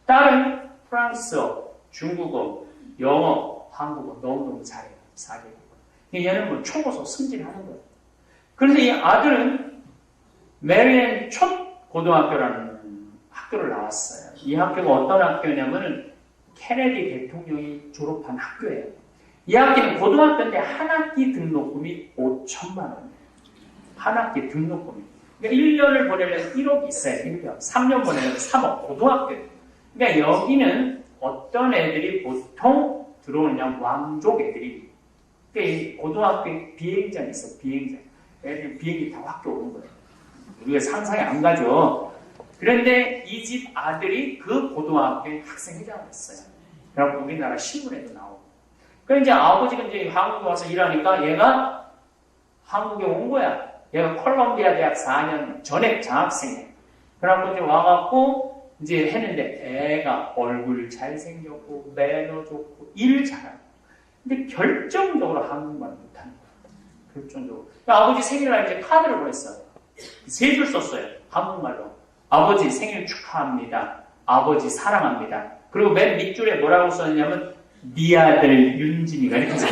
딸은 프랑스어, 중국어, 영어, 한국어 너무너무 잘해요. 4개국어. 얘는 뭐 초고속 승진하는 거예요. 그런데 이 아들은 메리랜드 첫 고등학교라는 학교를 나왔어요. 이 학교가 어떤 학교냐면 케네디 대통령이 졸업한 학교예요. 이 학교는 고등학교인데 한 학기 등록금이 5천만 원이에요. 한 학기 등록금이. 그러니까 1년을 보내려면 1억이 있어요. 1년. 3년 보내려면 3억. 고등학교예요. 그러니까 여기는 어떤 애들이 보통 들어오느냐 왕족 애들이. 그러니까 고등학교에 비행장이 있어. 비행장. 애들이 비행기 타고 학교 오는 거예요. 우리가 상상이 안 가죠. 그런데 이 집 아들이 그 고등학교에 학생회장을 했어요. 그래서 우리나라 신문에도 나오고. 그러니까 이제 아버지가 이제 한국에 와서 일하니까 얘가 한국에 온 거야. 얘가 콜롬비아 대학 4년 전액 장학생이야. 그래갖고 이제 와갖고 이제 했는데 애가 얼굴 잘생겼고 매너 좋고 일 잘하고. 근데 결정적으로 한국말 못하는 거야. 결정적으로. 그러니까 아버지 생일날 이제 카드를 보냈어요. 3줄 썼어요. 한국말로. 아버지 생일 축하합니다. 아버지 사랑합니다. 그리고 맨 밑줄에 뭐라고 썼냐면 네 아들 윤진이가 이렇게 써요.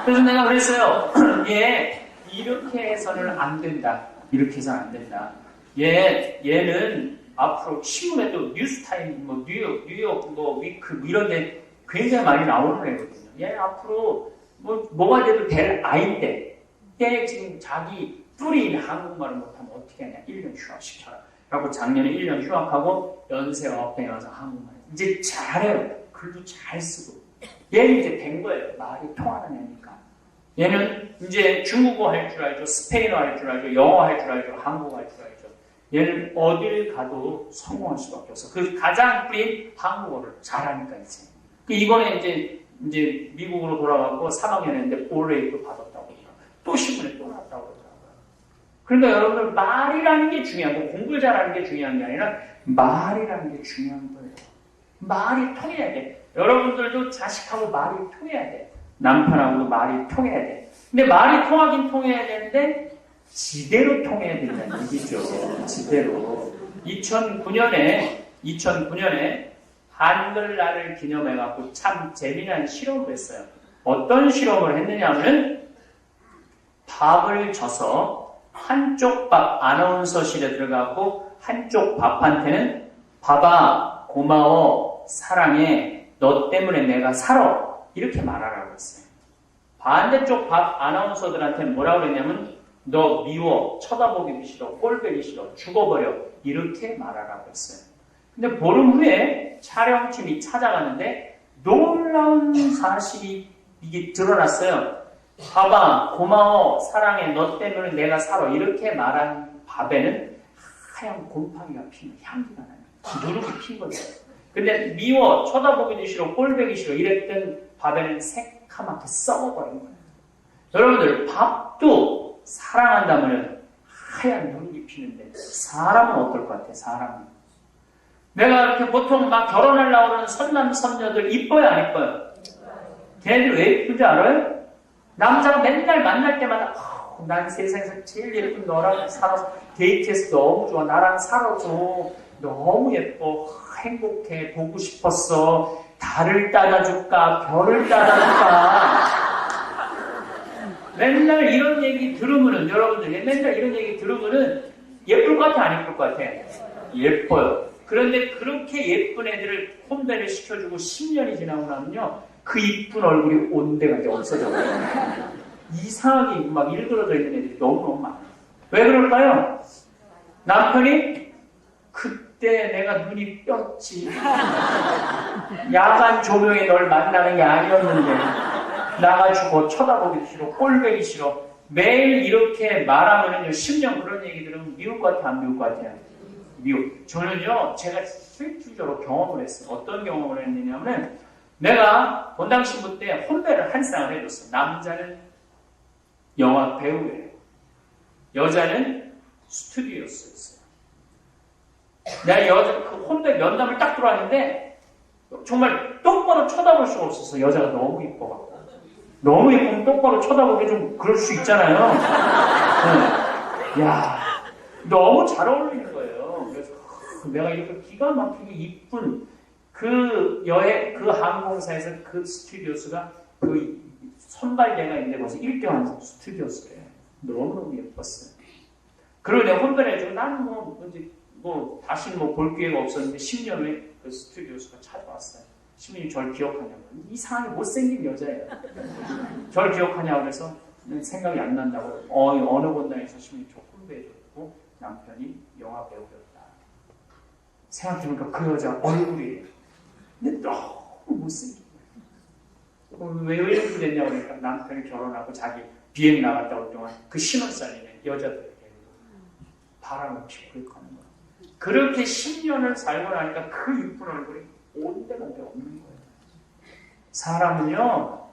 그래서 내가 그랬어요. 얘 이렇게 해서는 안 된다. 이렇게 해서는 안 된다. 얘는 앞으로 신문에도 뉴스타임, 뭐 뉴욕 뭐 위크 이런 데 굉장히 많이 나오는 애거든요. 얘 앞으로 뭐가 돼도 될 아이인데 얘 지금 자기 뿌리인 한국말을 못하면 어떻게 하냐. 1년 휴학시켜라. 그래서 작년에 1년 휴학하고 연세어학당에 와서 한국말 이제 잘해요. 글도 잘 쓰고. 얘는 이제 된 거예요. 말이 통하는 애니까. 얘는 이제 중국어 할 줄 알죠. 스페인어 할 줄 알죠. 영어 할 줄 알죠. 한국어 할 줄 알죠. 얘는 어딜 가도 성공할 수밖에 없어. 그 가장 뿌린 한국어를 잘하니까 이제. 이번에 이제 미국으로 돌아가고 3학년 했는데 올레이도 받았다고 해요. 또 신문에 또 났다고 그러더라고요. 그러니까 여러분들 말이라는 게 중요하고 공부를 잘하는 게 중요한 게 아니라 말이라는 게 중요한 거예요. 말이 통해야 돼. 여러분들도 자식하고 말이 통해야 돼. 남편하고도 말이 통해야 돼. 근데 말이 통하긴 통해야 되는데 지대로 통해야 된다는 얘기죠. 지대로. 2009년에 한글날을 기념해갖고 참 재미난 실험을 했어요. 어떤 실험을 했느냐면 밥을 져서 한쪽 밥 아나운서실에 들어가고 한쪽 밥한테는 밥아 고마워 사랑해 너 때문에 내가 살아 이렇게 말하라고 했어요. 반대쪽 밥 아나운서들한테는 뭐라고 그랬냐면 너 미워 쳐다보기 싫어 꼴보기 싫어 죽어버려 이렇게 말하라고 했어요. 근데 보름 후에 촬영팀이 찾아갔는데 놀라운 사실이 이게 드러났어요. 봐봐 고마워 사랑해 너 때문에 내가 살아 이렇게 말한 밥에는 하얀 곰팡이가 피는 향기가 나요. 누룩이 핀 거죠. 근데 미워 쳐다보기도 싫어 꼴보기 싫어 이랬던 밥에는 새카맣게 썩어버린 거예요. 여러분들 밥도 사랑한다면 하얀 누룩이 피는데 사람은 어떨 것 같아요? 사람은 내가 이렇게 보통 막 결혼하려고 그러는 선남 선녀들 이뻐요 안 이뻐요? 걔네들 왜 이쁜지 알아요? 남자가 맨날 만날 때마다 난 세상에서 제일 예쁜 너랑 살아서 데이트해서 너무 좋아 나랑 살아줘 너무 예뻐 행복해 보고 싶었어 달을 따라줄까 별을 따라줄까 맨날 이런 얘기 들으면은 여러분들 맨날 이런 얘기 들으면은 예쁠 것 같아 안 예쁠 것 같아? 예뻐요. 그런데 그렇게 예쁜 애들을 혼배를 시켜주고 10년이 지나고 나면요 그 이쁜 얼굴이 온데가 이제 없어져요. 이상하게 막 일그러져 있는 애들이 너무너무 많아요. 왜 그럴까요? 남편이 그때 내가 눈이 뼈지 야간 조명에 널 만나는 게 아니었는데 나가지고 쳐다보기 싫어 꼴보기 싫어 매일 이렇게 말하면은요 10년 그런 얘기 들으면 미울 것 같아 안 미울 것 같아요? 미워. 저는요 제가 실질적으로 경험을 했어요. 어떤 경험을 했느냐면 내가 본당 신부 때 혼배를 한 쌍을 해줬어. 남자는 영화 배우예요. 여자는 스튜디오스였어요. 내가 그 혼배 면담을 딱 들어왔는데 정말 똑바로 쳐다볼 수가 없었어. 여자가 너무 이뻐갖고. 너무 예쁘면 똑바로 쳐다보기 좀 그럴 수 있잖아요. 네. 야, 너무 잘 어울리는 거예요. 그래서 내가 이렇게 기가 막히게 이쁜 그 항공사에서 그 스튜디오스가 그 선발대가 있는데 벌써 1등한 스튜디오스래요. 너무너무 예뻤어요. 그리고 내가 혼배를 해주고 나는 다시 볼 기회가 없었는데 10년 후에 그 스튜디오스가 찾아왔어요. 시민이 저를 기억하냐고. 이상하게 못생긴 여자예요. 저를 기억하냐고 그래서 생각이 안 난다고. 어느 본당에서 시민이 저 혼배해줬고 남편이 영화 배우였다. 생각해보니까 그 여자 얼굴이 근데 너무 못생긴 거예요. 왜 이렇게 됐냐고 그러니까 남편이 결혼하고 자기 비행 나갔다 올 동안 그 신혼살이네 여자들에게 바람을 피고 가는 거예요. 그렇게 10년을 살고 나니까 그 이쁜 얼굴이 온데간데 없는 거예요. 사람은요,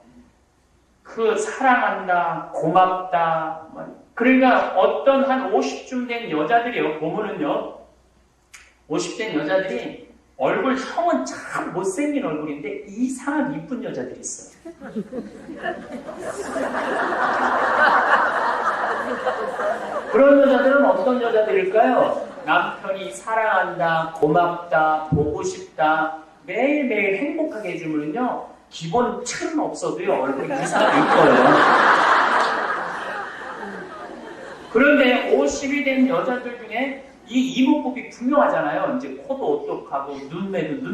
그 사랑한다, 고맙다. 그러니까 어떤 한 50쯤 된 여자들이요, 보면은요, 50된 여자들이 얼굴 형은 참 못생긴 얼굴인데 이상한 이쁜 여자들이 있어요. 그런 여자들은 어떤 여자들일까요? 남편이 사랑한다, 고맙다, 보고 싶다, 매일매일 행복하게 해주면요, 기본 틀은 없어도요, 얼굴이 이상하게 이뻐요. 그런데 50이 된 여자들 중에 이 이목구비 분명하잖아요. 이제 코도 오똑하고, 눈매도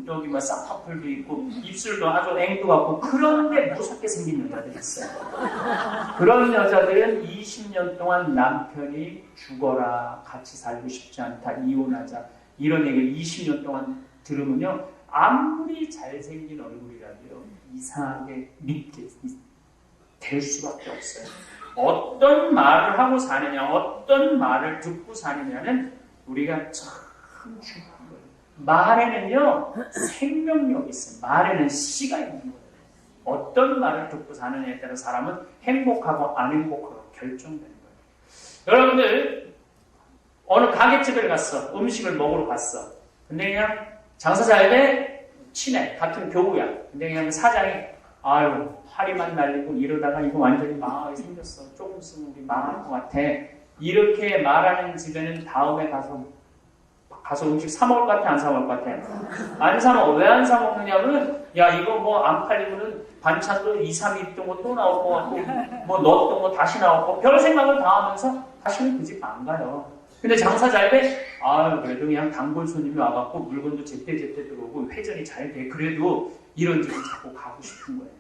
여기만 쌍꺼풀도 있고, 입술도 아주 앵두 같고, 그런데 무섭게 생긴 여자들이 있어요. 그런 여자들은 20년 동안 남편이 죽어라, 같이 살고 싶지 않다, 이혼하자, 이런 얘기를 20년 동안 들으면요, 아무리 잘생긴 얼굴이라도요, 이상하게 믿게 될 수밖에 없어요. 어떤 말을 하고 사느냐, 어떤 말을 듣고 사느냐는 우리가 참 중요한 거예요. 말에는요, 생명력이 있어요. 말에는 씨가 있는 거예요. 어떤 말을 듣고 사느냐에 따라 사람은 행복하고 안 행복하고 결정되는 거예요. 여러분들, 어느 가게집을 갔어. 음식을 먹으러 갔어. 근데 그냥 장사 잘 돼? 친해. 같은 교우야. 근데 그냥 사장이 아유 파리만 날리고 이러다가 이거 완전히 망하게 생겼어. 조금 있으면 우리 망할 것 같아. 이렇게 말하는 집에는 다음에 가서 음식 사 먹을 것 같아? 안 사 먹을 것 같아? 안 사 먹어. 왜 안 사 먹느냐면 야 이거 뭐 안 팔리면은 반찬도 2, 3일 있던 거 또 나올 것 같고 뭐 넣었던 거 다시 나올 거 별 생각을 다 하면서 다시는 그 집 안 가요. 근데 장사 잘 돼? 아유 그래도 그냥 단골 손님이 와갖고 물건도 제때제때 들어오고 회전이 잘 돼. 그래도 이런 집을 자꾸 가고 싶은 거예요.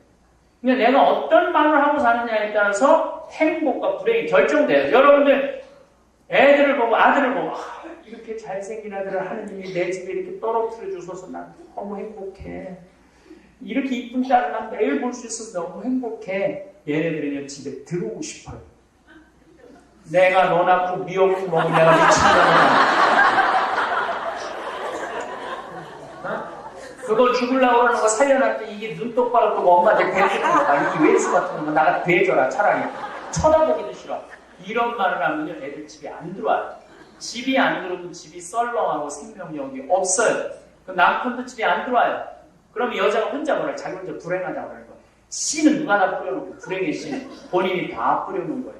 그러니까 내가 어떤 말을 하고 사느냐에 따라서 행복과 불행이 결정돼요. 여러분들 애들을 보고 아들을 보고 이렇게 잘생긴 아들을 하느님이 내 집에 이렇게 떨어뜨려 주셔서 난 너무 행복해. 이렇게 이쁜 딸을 난 매일 볼 수 있어서 너무 행복해. 얘네들은요 집에 들어오고 싶어요. 내가 너 낳고 미역국 먹은 내가 미친년이야. 그거 죽으려고 그러는 거 살려놨더니 이게 눈 똑바로 뜨고 엄마한테 대주는 거야. 이 외수 같은 거 나가 대줘라 차라리. 쳐다보기도 싫어. 이런 말을 하면요 애들 집에 안 들어와요. 집이 안 들어오면 집이 썰렁하고 생명력이 없어요. 그 남편도 집에 안 들어와요. 그럼 여자가 혼자 뭐라 자기 혼자 불행하다고 그러는 거예요. 씨는 누가 다 뿌려놓고 불행의 씨 본인이 다 뿌려놓은 거예요.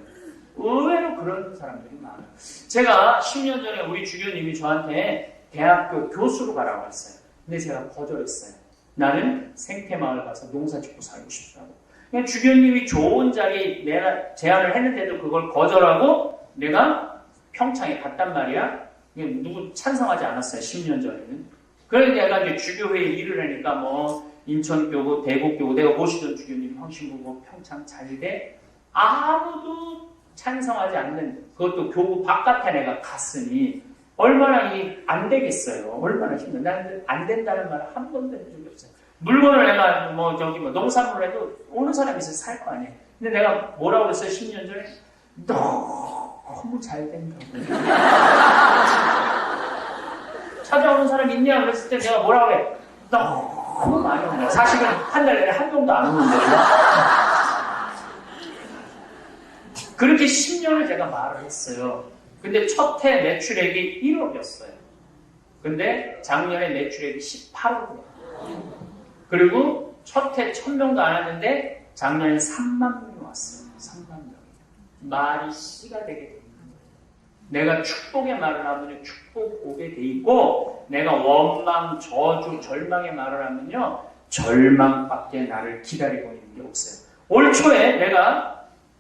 의외로 그런 사람들이 많아요. 제가 10년 전에 우리 주교님이 저한테 대학교 교수로 가라고 했어요. 근데 제가 거절했어요. 나는 생태마을 가서 농사 짓고 살고 싶다고. 그냥 주교님이 좋은 자리 내가 제안을 했는데도 그걸 거절하고 내가 평창에 갔단 말이야. 누구 찬성하지 않았어요. 10년 전에는. 그래서 내가 이제 주교회에 일을 하니까 뭐 인천교구, 대구교구 내가 모시던 주교님 황신구고 평창 잘돼 아무도 찬성하지 않는 그것도 교구 바깥에 내가 갔으니 얼마나 안 되겠어요. 얼마나 힘들어. 나는 안 된다는 말을 한 번도 해준 적이 없어요. 물건을 내가 뭐 농산물을 해도 오는 사람이 있어서 살 거 아니에요. 근데 내가 뭐라고 그랬어요? 10년 전에 너무 잘 된다고. 찾아오는 사람 있냐 그랬을 때 내가 뭐라고 해? 너무 많이 온다. 사실은 한 달 내내 한 명도 안 오는데 그렇게 10년을 제가 말을 했어요. 근데 첫 해 매출액이 1억이었어요. 근데 작년에 매출액이 18억이에요. 그리고 첫 해 1000명도 안 왔는데 작년에 3만 명이 왔어요. 3만 명. 말이 씨가 되게 됩니다. 내가 축복의 말을 하면요 축복 오게 돼 있고 내가 원망, 저주, 절망의 말을 하면요 절망밖에 나를 기다리고 있는 게 없어요. 올 초에 내가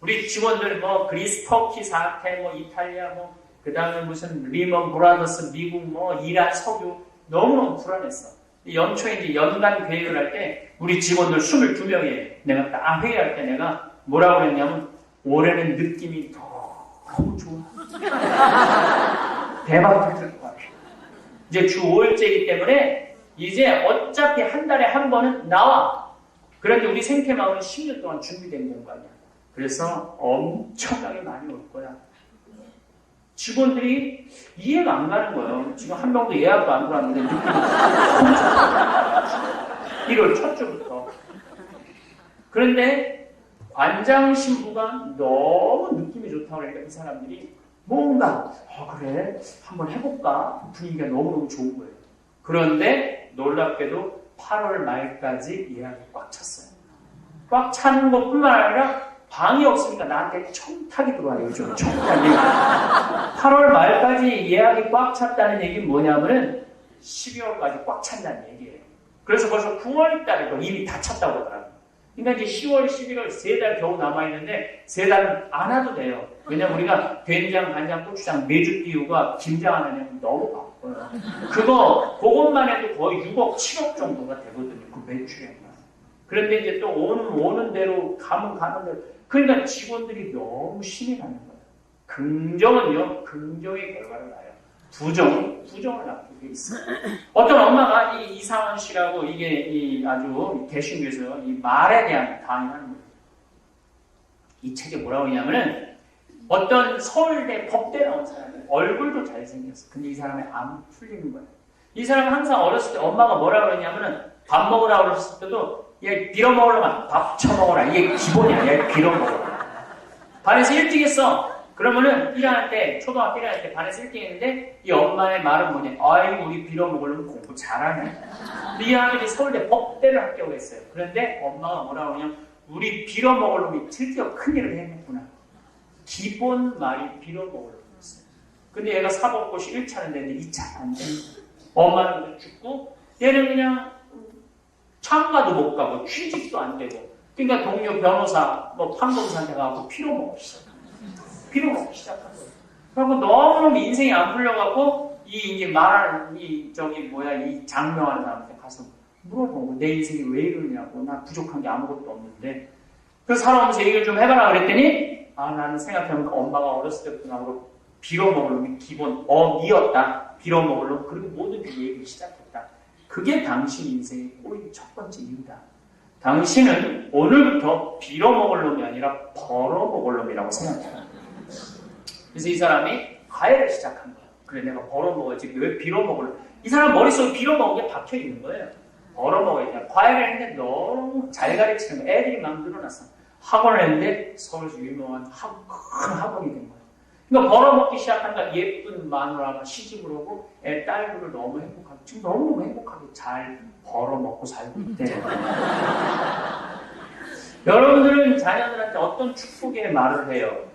우리 직원들 뭐 그리스, 터키 사태, 뭐 이탈리아, 뭐 그 다음에 무슨 리먼 브라더스, 미국, 뭐 이란, 석유 너무너무 불안했어. 연초에 이제 연간 회의를 할 때 우리 직원들 22명이 내가 딱 회의할 때 내가 뭐라고 그랬냐면 올해는 느낌이 너무 좋아. 대박 터질 것 같아. 이제 주 5일째이기 때문에 이제 어차피 한 달에 한 번은 나와. 그런데 우리 생태마을은 10년 동안 준비된 공간이야. 그래서 엄청나게 많이 올 거야. 직원들이 이해가 안 가는 거예요. 지금 한 명도 예약도 안 들어왔는데 느낌이 1월 첫 주부터. 그런데 관장 신부가 너무 느낌이 좋다고 그러니까 이 사람들이 뭔가 그래 한번 해볼까 분위기가 너무너무 좋은 거예요. 그런데 놀랍게도 8월 말까지 예약이 꽉 찼어요. 꽉 차는 것뿐만 아니라 방이 없으니까 나한테 청탁이 들어와요. 요즘 청탁이. 8월 말까지 예약이 꽉 찼다는 얘기는 뭐냐면은 12월까지 꽉 찬다는 얘기예요. 그래서 벌써 9월 달에도 이미 다 찼다고 그러더라고요. 그러니까 이제 10월, 11월 3달 겨우 남아있는데 3달은 안 와도 돼요. 왜냐면 우리가 된장, 간장, 고추장 매주 띄우가 김장 하느냐면 너무 바빠요. 그것만 해도 거의 6억, 7억 정도가 되거든요. 그 매출액만. 그런데 이제 또 오는 대로 가면 가는 대로 그러니까 직원들이 너무 신이 나는 거예요. 긍정은요, 긍정의 결과를 낳아요. 부정을 낳고 게 있어요. 어떤 엄마가 이 이상원 씨라고 이게 아주 대신교에서 이 말에 대한 강의하는 거예요. 이 책에 뭐라고 하냐면은 어떤 서울대 법대 나온 사람이 얼굴도 잘생겼어. 근데 이 사람이 안 풀리는 거예요. 이 사람은 항상 어렸을 때 엄마가 뭐라고 그러냐면은 밥 먹으라고 그랬을 때도 얘 빌어먹으려면 밥 처먹어라. 이게 기본이야. 얘 빌어먹어라. 반에서 일찍 했어. 그러면은 1학년 때, 초등학교 1학년 때 반에서 1등했는데 이 엄마의 말은 뭐냐? 아이고 우리 빌어먹으려면 공부 잘하네. 근데 이 아들이 서울대 법대를 합격했어요. 그런데 엄마가 뭐라고 하냐면 우리 빌어먹으려면 드디어 큰일을 해냈구나. 기본 말이 빌어먹으려면 했어요. 근데 얘가 사법고시 1차는 됐는데 2차는 안 되는 거예요. 엄마는 죽고 얘는 그냥 창가도 못 가고 취직도 안 되고 그러니까 동료 변호사 뭐 판검사한테 가고 빌어먹기 시작한 거예요. 그리고 너무너무 인생이 안 풀려갖고 이 이제 말하는 이 장명하는 사람한테 가서 물어보고 내 인생이 왜 이러냐고 나 부족한 게 아무것도 없는데 그래서 살아오면서 얘기를 좀 해봐라 그랬더니 나는 생각해보니까 엄마가 어렸을 때부터 나보고 빌어먹으려면 기본 어미였다. 빌어먹으려면 그리고 모든 게 얘기를 시작했다. 그게 당신 인생의 꼬리 첫 번째 이유다. 당신은 오늘부터 빌어먹을 놈이 아니라 벌어먹을 놈이라고 생각해요. 그래서 이 사람이 과외를 시작한 거야. 그래 내가 벌어먹어야지 왜 빌어먹을 이 사람 머릿속에 빌어먹은 게 박혀있는 거예요. 벌어먹어야 돼. 과외를 했는데 너무 잘 가르치는 거야. 애들이 막 늘어났어. 학원을 했는데 서울에서 유명한 큰 학원이 된 거야. 그러니까 벌어먹기 시작한다. 예쁜 마누라가 시집을 오고 애 딸들을 너무 행복하게 지금 너무 행복하게 잘 벌어먹고 살고 있대. 여러분들은 자녀들한테 어떤 축복의 말을 해요?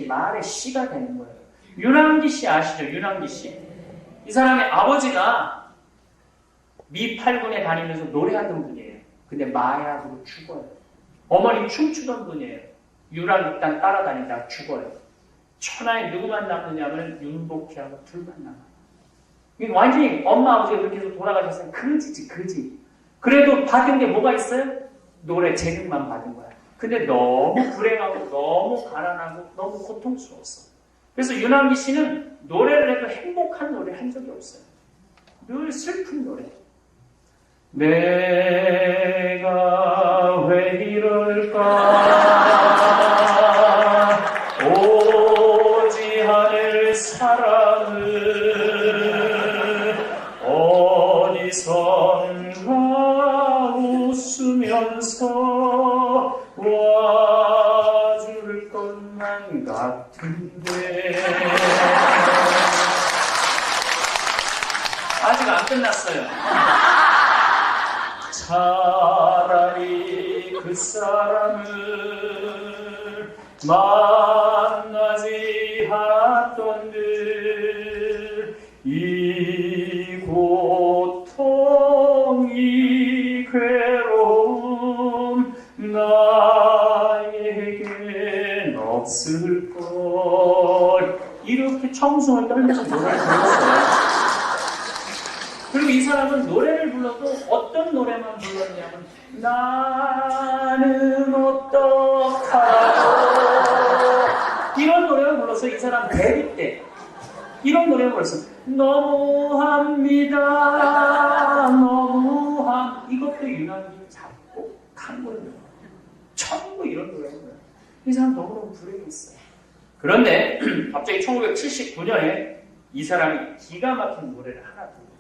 말의 씨가 되는 거예요. 윤항기 씨 아시죠? 윤항기 씨. 이 사람의 아버지가 미 8군에 다니면서 노래하던 분이에요. 근데 마약으로 죽어요. 어머니 춤추던 분이에요. 유랑 일단 따라다니다가 죽어요. 천하에 누구만 남느냐면 윤복희하고 둘만 남아요. 완전히 엄마 아버지가 그렇게 해서 돌아가셨어요. 그지지 그지. 그래도 받은 게 뭐가 있어요? 노래 재능만 받은 거야. 근데 너무 불행하고 너무 가난하고 너무 고통스러웠어. 그래서 윤항기 씨는 노래를 해도 행복한 노래 한 적이 없어요. 늘 슬픈 노래. 내가 왜 이럴까 오지 않을 사랑을 어디선가 웃으면서 와줄 것만 같은데 아직 안 끝났어요. 차라리 그 사람을 만나지 않았던들 이 고통 이 괴로움 나에겐 없을걸 이렇게 청승을 떨면서 노래를 불렀어요. 그리고 이 사람은 노래를 불러도 어떤 노래만 불렀냐면 나는 어떡하라고 이런 노래를 불러서 이 사람 데뷔 때 이런 노래를 불렀어. 너무합니다. 이것도 윤항기 작곡한 거예요. 전부 이런 노래예요. 이 사람 너무너무 불행했어요. 그런데 갑자기 1979년에 이 사람이 기가 막힌 노래를 하나 부르고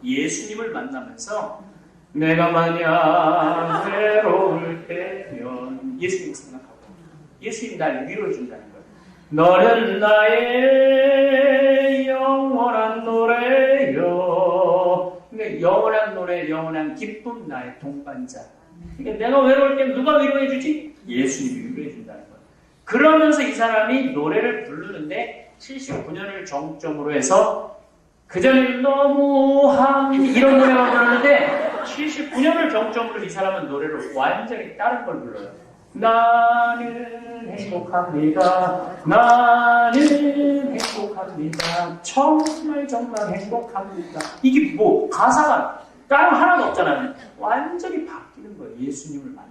예수님을 만나면서 내가 만약 외로울 때면 예수님 생각하고 예수님 날 위로해 준다는 거예요. 너는 나의 영원한 노래요. 그러니까 영원한 노래, 영원한 기쁨 나의 동반자. 그러니까 내가 외로울 때 누가 위로해 주지? 예수님이 위로해 준다는 거예요. 그러면서 이 사람이 노래를 부르는데 79년을 정점으로 해서 그전에는 이런 노래만 불렀는데 79년을 정점으로 이 사람은 노래를 완전히 다른 걸 불러요. 나는 행복합니다. 나는 행복합니다. 정말 행복합니다. 이게 뭐 가사가 다른 하나도 없잖아요. 완전히 바뀌는 거예요. 예수님을 만나고.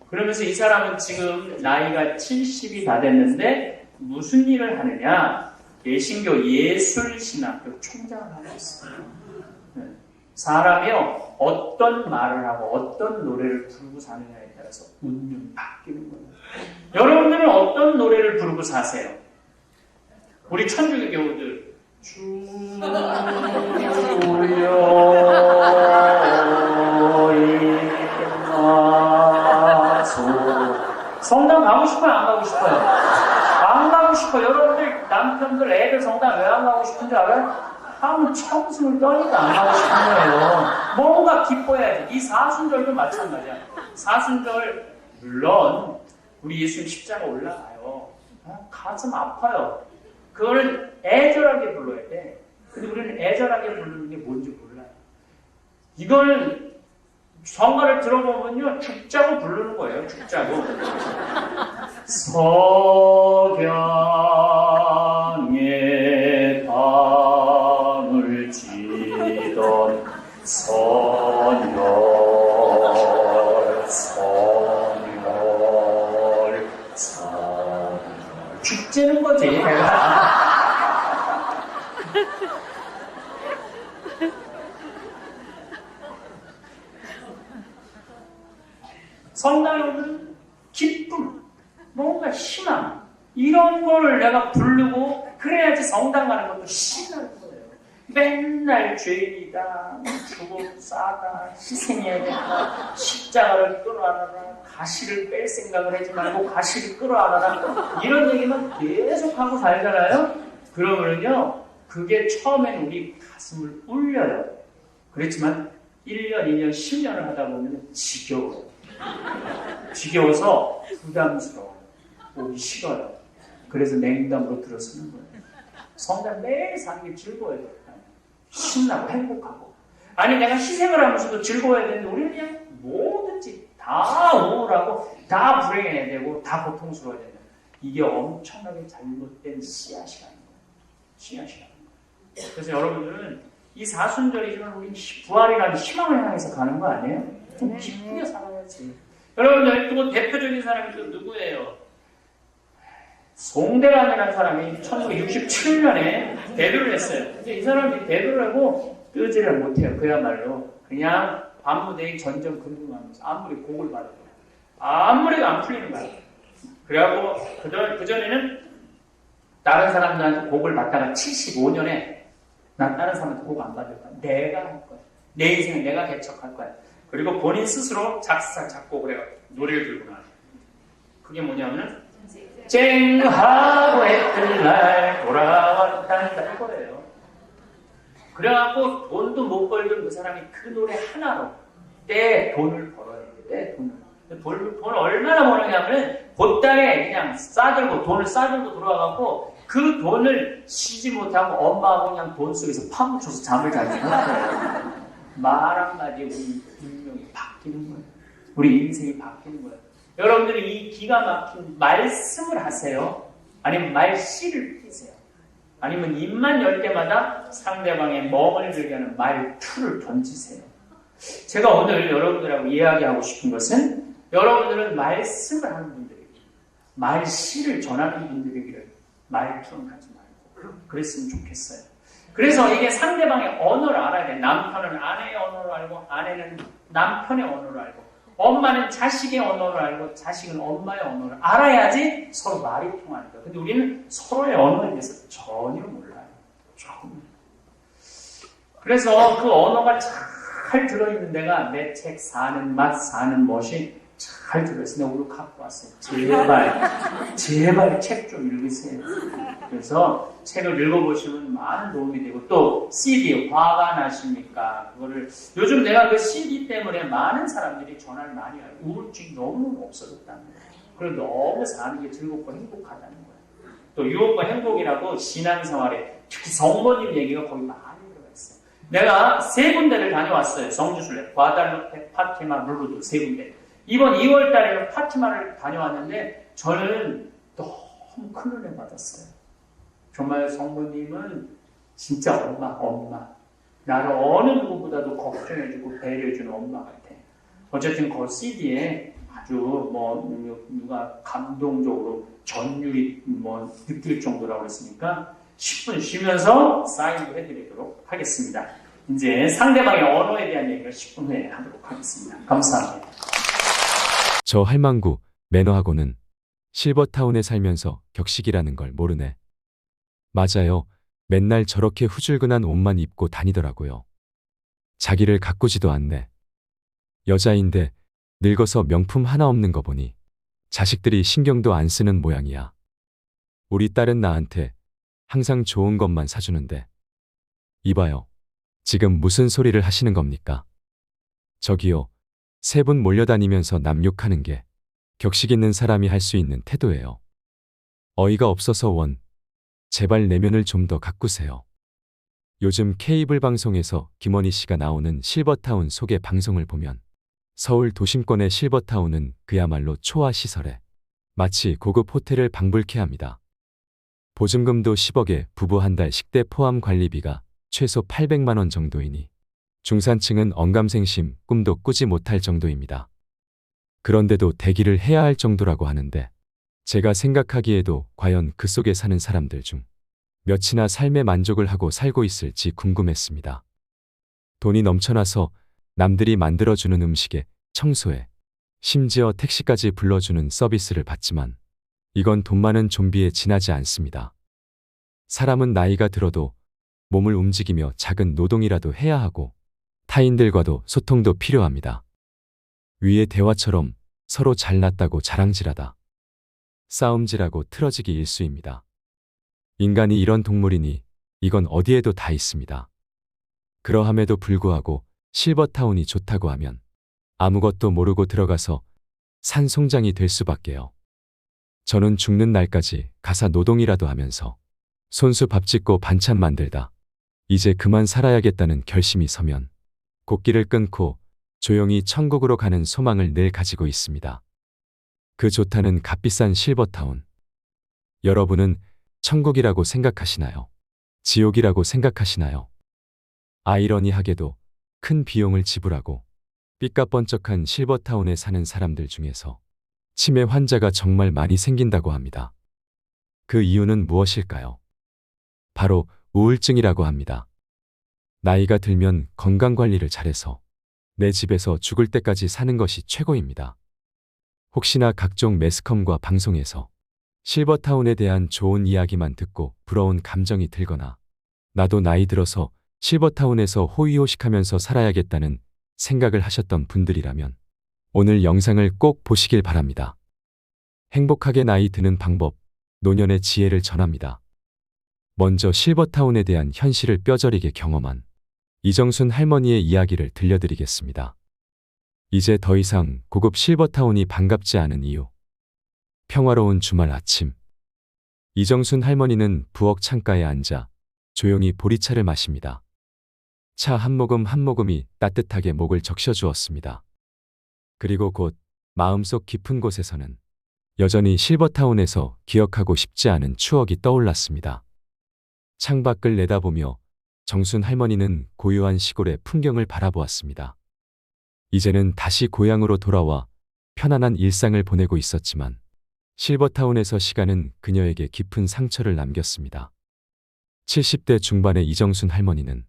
그러면서 이 사람은 지금 나이가 70이 다 됐는데 무슨 일을 하느냐? 개신교 예술신학교 총장을 하고 있어요. 사람이요 어떤 말을 하고 어떤 노래를 부르고 사느냐에 따라서 운명이 바뀌는 거예요. 여러분들은 어떤 노래를 부르고 사세요? 우리 천주교 교우들 주여 임하소 성당 가고 싶어요? 안 가고 싶어요? 싶어. 여러분들 남편들 애들 성당 왜 안 가고 싶은지 알아요? 아무 청승을 떠니까 안 가고 싶은 거예요. 뭔가 기뻐야지. 이 사순절도 마찬가지야. 사순절 물론 우리 예수님 십자가 올라가요. 가슴 아파요. 그거는 애절하게 불러야 돼. 근데 우리는 애절하게 부르는 게 뭔지 몰라요. 이거는 성가를 들어보면요, 죽자고 부르는 거예요. 죽자고. 석양의 방을 지던 선열 죽지는 거지, 내가. 성당에 오는 기쁨, 뭔가 희망, 이런 걸 내가 부르고 그래야지 성당 가는 것도 신나는 거예요. 맨날 죄인이다, 죽음 싸다, 희생해야 된다, 십자가를 끌어안아라, 가시를 뺄 생각을 하지 말고 가시를 끌어안아라, 이런 얘기만 계속하고 살잖아요. 그러면요, 그게 처음엔 우리 가슴을 울려요. 그렇지만 1년, 2년, 10년을 하다 보면 지겨워요. 지겨워서 부담스러워요. 오기 싫어요. 그래서 냉담으로 들어서는 거예요. 성당 매일 사는 게 즐거워야 돼요. 신나고 행복하고. 아니 내가 희생을 하면서도 즐거워야 되는데 우리는 그냥 뭐든지 다 우울하고 다 불행해야 되고 다 고통스러워야 되는, 이게 엄청나게 잘못된 씨앗이라는 거예요. 씨앗이라는 거예요. 그래서 여러분들은 이 사순절이지만 우리 부활이라는 희망을 향해서 가는 거 아니에요? 좀 기쁘게 살아야지. 여러분들 또 대표적인 사람이 또 누구예요? 송대감이라는 사람이 1967년에 데뷔를 했어요. 근데 이 사람이 데뷔를 하고 뜨지를 못해요. 그야말로 그냥 밤무대에 전전긍긍하면서 아무리 곡을 받아도 아무리 안 풀리는 거야. 그래갖고 그전에는 다른 사람들한테 곡을 받다가 75년에 난 다른 사람한테 곡 안 받을 거야. 내가 할 거야. 내 인생을 내가 개척할 거야. 그리고 본인 스스로 작사, 작곡을 해요. 노래를 들고 나와요. 그게 뭐냐면 쨍하고 했던 날 돌아왔단다 이거예요. 그래갖고 돈도 못 벌던 그 사람이 그 노래 하나로 때 돈을 벌어야 돼. 돈을 얼마나 버느냐면 보따리에 그냥 싸들고 돈을 싸들고 들어와갖고 그 돈을 쉬지 못하고 엄마하고 그냥 돈 속에서 파묻혀서 잠을 자지 못해요. 말 한마디에 우리 운명이 바뀌는 거예요. 우리 인생이 바뀌는 거예요. 여러분들이 이 기가 막힌 말씀을 하세요? 아니면 말씨를 피세요? 아니면 입만 열 때마다 상대방의 멍을 들게 하는 말투를 던지세요? 제가 오늘 여러분들하고 이야기하고 싶은 것은 여러분들은 말씀을 하는 분들에게, 말씨를 전하는 분들에게 말투는 하지 말고 그랬으면 좋겠어요. 그래서 이게 상대방의 언어를 알아야 돼. 남편은 아내의 언어를 알고 아내는 남편의 언어를 알고 엄마는 자식의 언어를 알고 자식은 엄마의 언어를 알아야지 서로 말이 통하는 거예요. 근데 우리는 서로의 언어에 대해서 전혀 몰라요. 전혀. 그래서 그 언어가 잘 들어있는 데가 내 책 사는 맛, 사는 멋이 잘 들어있어요. 내가 오늘 갖고 왔어요. 제발 책 좀 읽으세요. 그래서 책을 읽어보시면 많은 도움이 되고, 또 CD, 화가 나십니까? 그거를 요즘 내가 그 CD 때문에 많은 사람들이 전화를 많이 하고 우울증이 너무너무 없어졌다는 거예요. 그리고 너무 사는 게 즐겁고 행복하다는 거예요. 또 유혹과 행복이라고 신앙생활에 특히 성모님 얘기가 거기 많이 들어가 있어요. 내가 3군데를 다녀왔어요. 성주순례, 과달루페, 파티마, 루르드 3군데. 이번 2월 달에는 파티마를 다녀왔는데 저는 너무 큰 은혜 받았어요. 정말 성모님은 진짜 엄마. 나를 어느 누구보다도 걱정해주고 배려해주는 엄마 같아. 어쨌든 그 CD에 아주 누가 감동적으로 전율이 느낄 정도라고 했으니까 10분 쉬면서 사인도 해드리도록 하겠습니다. 이제 상대방의 언어에 대한 얘기를 10분 후에 하도록 하겠습니다. 감사합니다. 저 할망구 매너하고는 실버타운에 살면서 격식이라는 걸 모르네. 맞아요. 맨날 저렇게 후줄근한 옷만 입고 다니더라고요. 자기를 가꾸지도 않네. 여자인데 늙어서 명품 하나 없는 거 보니 자식들이 신경도 안 쓰는 모양이야. 우리 딸은 나한테 항상 좋은 것만 사주는데. 이봐요. 지금 무슨 소리를 하시는 겁니까? 저기요. 세 분 몰려다니면서 남 욕하는 게 격식 있는 사람이 할 수 있는 태도예요. 어이가 없어서 제발 내면을 좀 더 가꾸세요. 요즘 케이블 방송에서 김원희 씨가 나오는 실버타운 소개 방송을 보면 서울 도심권의 실버타운은 그야말로 초화 시설에 마치 고급 호텔을 방불케 합니다. 보증금도 10억에 부부 한 달 식대 포함 관리비가 최소 800만 원 정도이니 중산층은 언감생심 꿈도 꾸지 못할 정도입니다. 그런데도 대기를 해야 할 정도라고 하는데 제가 생각하기에도 과연 그 속에 사는 사람들 중 몇이나 삶의 만족을 하고 살고 있을지 궁금했습니다. 돈이 넘쳐나서 남들이 만들어주는 음식에 청소에 심지어 택시까지 불러주는 서비스를 받지만 이건 돈 많은 좀비에 지나지 않습니다. 사람은 나이가 들어도 몸을 움직이며 작은 노동이라도 해야 하고 타인들과도 소통도 필요합니다. 위의 대화처럼 서로 잘났다고 자랑질하다. 싸움질하고 틀어지기 일쑤입니다. 인간이 이런 동물이니 이건 어디에도 다 있습니다. 그러함에도 불구하고 실버타운이 좋다고 하면 아무것도 모르고 들어가서 산송장이 될 수밖에요. 저는 죽는 날까지 가사 노동이라도 하면서 손수 밥 짓고 반찬 만들다 이제 그만 살아야겠다는 결심이 서면 곡기를 끊고 조용히 천국으로 가는 소망을 늘 가지고 있습니다. 그 좋다는 값비싼 실버타운. 여러분은 천국이라고 생각하시나요? 지옥이라고 생각하시나요? 아이러니하게도 큰 비용을 지불하고 삐까뻔쩍한 실버타운에 사는 사람들 중에서 치매 환자가 정말 많이 생긴다고 합니다. 그 이유는 무엇일까요? 바로 우울증이라고 합니다. 나이가 들면 건강관리를 잘해서 내 집에서 죽을 때까지 사는 것이 최고입니다. 혹시나 각종 매스컴과 방송에서 실버타운에 대한 좋은 이야기만 듣고 부러운 감정이 들거나 나도 나이 들어서 실버타운에서 호의호식하면서 살아야겠다는 생각을 하셨던 분들이라면 오늘 영상을 꼭 보시길 바랍니다. 행복하게 나이 드는 방법, 노년의 지혜를 전합니다. 먼저 실버타운에 대한 현실을 뼈저리게 경험한 이정순 할머니의 이야기를 들려드리겠습니다. 이제 더 이상 고급 실버타운이 반갑지 않은 이유. 평화로운 주말 아침. 이정순 할머니는 부엌 창가에 앉아 조용히 보리차를 마십니다. 차 한 모금 한 모금이 따뜻하게 목을 적셔주었습니다. 그리고 곧 마음속 깊은 곳에서는 여전히 실버타운에서 기억하고 싶지 않은 추억이 떠올랐습니다. 창밖을 내다보며 정순 할머니는 고요한 시골의 풍경을 바라보았습니다. 이제는 다시 고향으로 돌아와 편안한 일상을 보내고 있었지만 실버타운에서 시간은 그녀에게 깊은 상처를 남겼습니다. 70대 중반의 이정순 할머니는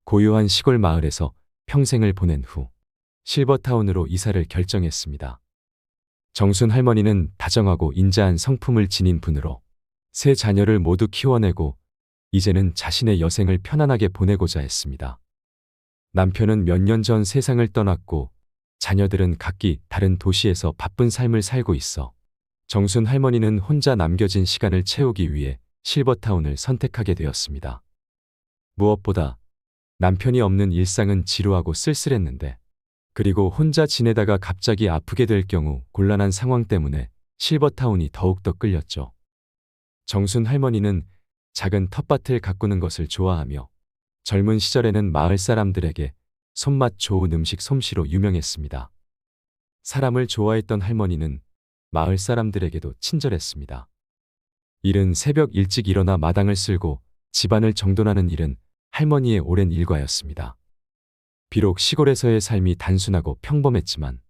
고요한 시골 마을에서 평생을 보낸 후 실버타운으로 이사를 결정했습니다. 정순 할머니는 다정하고 인자한 성품을 지닌 분으로 세 자녀를 모두 키워내고 이제는 자신의 여생을 편안하게 보내고자 했습니다. 남편은 몇 년 전 세상을 떠났고 자녀들은 각기 다른 도시에서 바쁜 삶을 살고 있어 정순 할머니는 혼자 남겨진 시간을 채우기 위해 실버타운을 선택하게 되었습니다. 무엇보다 남편이 없는 일상은 지루하고 쓸쓸했는데 그리고 혼자 지내다가 갑자기 아프게 될 경우 곤란한 상황 때문에 실버타운이 더욱더 끌렸죠. 정순 할머니는 작은 텃밭을 가꾸는 것을 좋아하며 젊은 시절에는 마을 사람들에게 손맛 좋은 음식 솜씨로 유명했습니다. 사람을 좋아했던 할머니는 마을 사람들에게도 친절했습니다. 이른 새벽 일찍 일어나 마당을 쓸고 집안을 정돈하는 일은 할머니의 오랜 일과였습니다. 비록 시골에서의 삶이 단순하고 평범했지만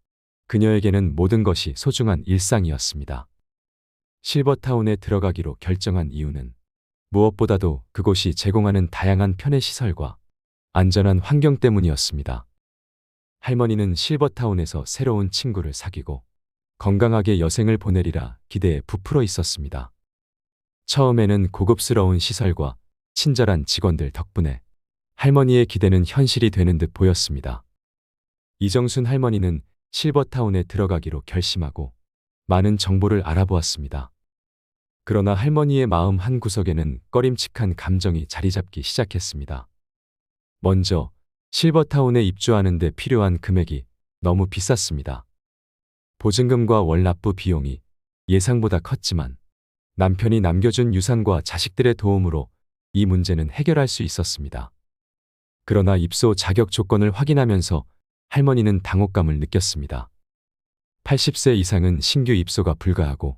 그녀에게는 모든 것이 소중한 일상이었습니다. 실버타운에 들어가기로 결정한 이유는 무엇보다도 그곳이 제공하는 다양한 편의시설과 안전한 환경 때문이었습니다. 할머니는 실버타운에서 새로운 친구를 사귀고 건강하게 여생을 보내리라 기대에 부풀어 있었습니다. 처음에는 고급스러운 시설과 친절한 직원들 덕분에 할머니의 기대는 현실이 되는 듯 보였습니다. 이정순 할머니는 실버타운에 들어가기로 결심하고 많은 정보를 알아보았습니다. 그러나 할머니의 마음 한구석에는 꺼림칙한 감정이 자리 잡기 시작했습니다. 먼저 실버타운에 입주하는 데 필요한 금액이 너무 비쌌습니다. 보증금과 월 납부 비용이 예상보다 컸지만 남편이 남겨준 유산과 자식들의 도움으로 이 문제는 해결할 수 있었습니다. 그러나 입소 자격 조건을 확인하면서 할머니는 당혹감을 느꼈습니다. 80세 이상은 신규 입소가 불가하고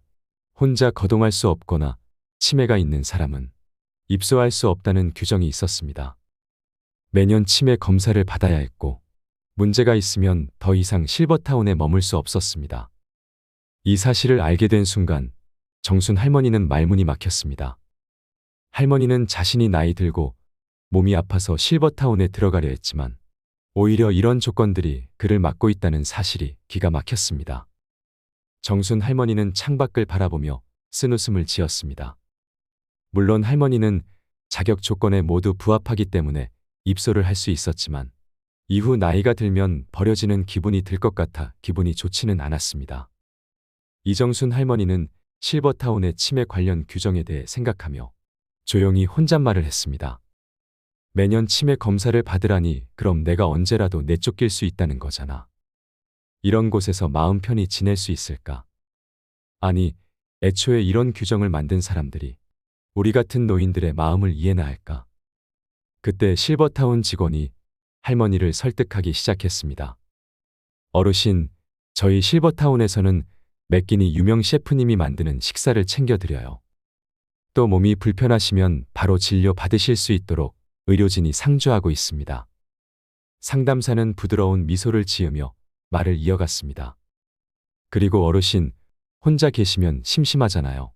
혼자 거동할 수 없거나 치매가 있는 사람은 입소할 수 없다는 규정이 있었습니다. 매년 치매 검사를 받아야 했고 문제가 있으면 더 이상 실버타운에 머물 수 없었습니다. 이 사실을 알게 된 순간 정순 할머니는 말문이 막혔습니다. 할머니는 자신이 나이 들고 몸이 아파서 실버타운에 들어가려 했지만 오히려 이런 조건들이 그를 막고 있다는 사실이 기가 막혔습니다. 정순 할머니는 창밖을 바라보며 쓴웃음을 지었습니다. 물론 할머니는 자격 조건에 모두 부합하기 때문에 입소를 할 수 있었지만 이후 나이가 들면 버려지는 기분이 들 것 같아 기분이 좋지는 않았습니다. 이정순 할머니는 실버타운의 치매 관련 규정에 대해 생각하며 조용히 혼잣말을 했습니다. 매년 치매 검사를 받으라니 그럼 내가 언제라도 내쫓길 수 있다는 거잖아. 이런 곳에서 마음 편히 지낼 수 있을까? 아니, 애초에 이런 규정을 만든 사람들이 우리 같은 노인들의 마음을 이해나 할까? 그때 실버타운 직원이 할머니를 설득하기 시작했습니다. 어르신, 저희 실버타운에서는 맥기니 유명 셰프님이 만드는 식사를 챙겨드려요. 또 몸이 불편하시면 바로 진료 받으실 수 있도록 의료진이 상주하고 있습니다. 상담사는 부드러운 미소를 지으며 말을 이어갔습니다. 그리고 어르신, 혼자 계시면 심심하잖아요.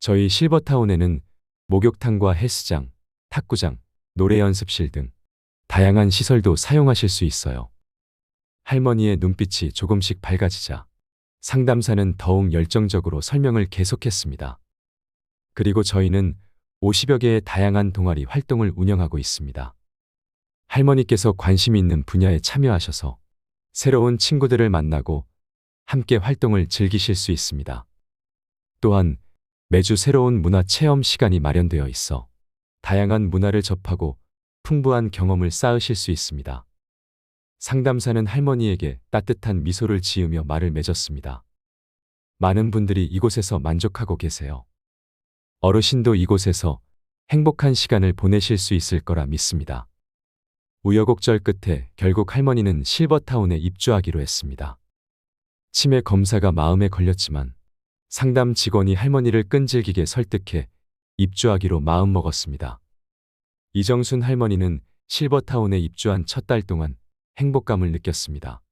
저희 실버타운에는 목욕탕과 헬스장, 탁구장, 노래 연습실 등 다양한 시설도 사용하실 수 있어요. 할머니의 눈빛이 조금씩 밝아지자 상담사는 더욱 열정적으로 설명을 계속했습니다. 그리고 저희는 50여 개의 다양한 동아리 활동을 운영하고 있습니다. 할머니께서 관심 있는 분야에 참여하셔서 새로운 친구들을 만나고 함께 활동을 즐기실 수 있습니다. 또한 매주 새로운 문화 체험 시간이 마련되어 있어 다양한 문화를 접하고 풍부한 경험을 쌓으실 수 있습니다. 상담사는 할머니에게 따뜻한 미소를 지으며 말을 맺었습니다. 많은 분들이 이곳에서 만족하고 계세요. 어르신도 이곳에서 행복한 시간을 보내실 수 있을 거라 믿습니다. 우여곡절 끝에 결국 할머니는 실버타운에 입주하기로 했습니다. 치매 검사가 마음에 걸렸지만 상담 직원이 할머니를 끈질기게 설득해 입주하기로 마음먹었습니다. 이정순 할머니는 실버타운에 입주한 첫 달 동안 행복감을 느꼈습니다.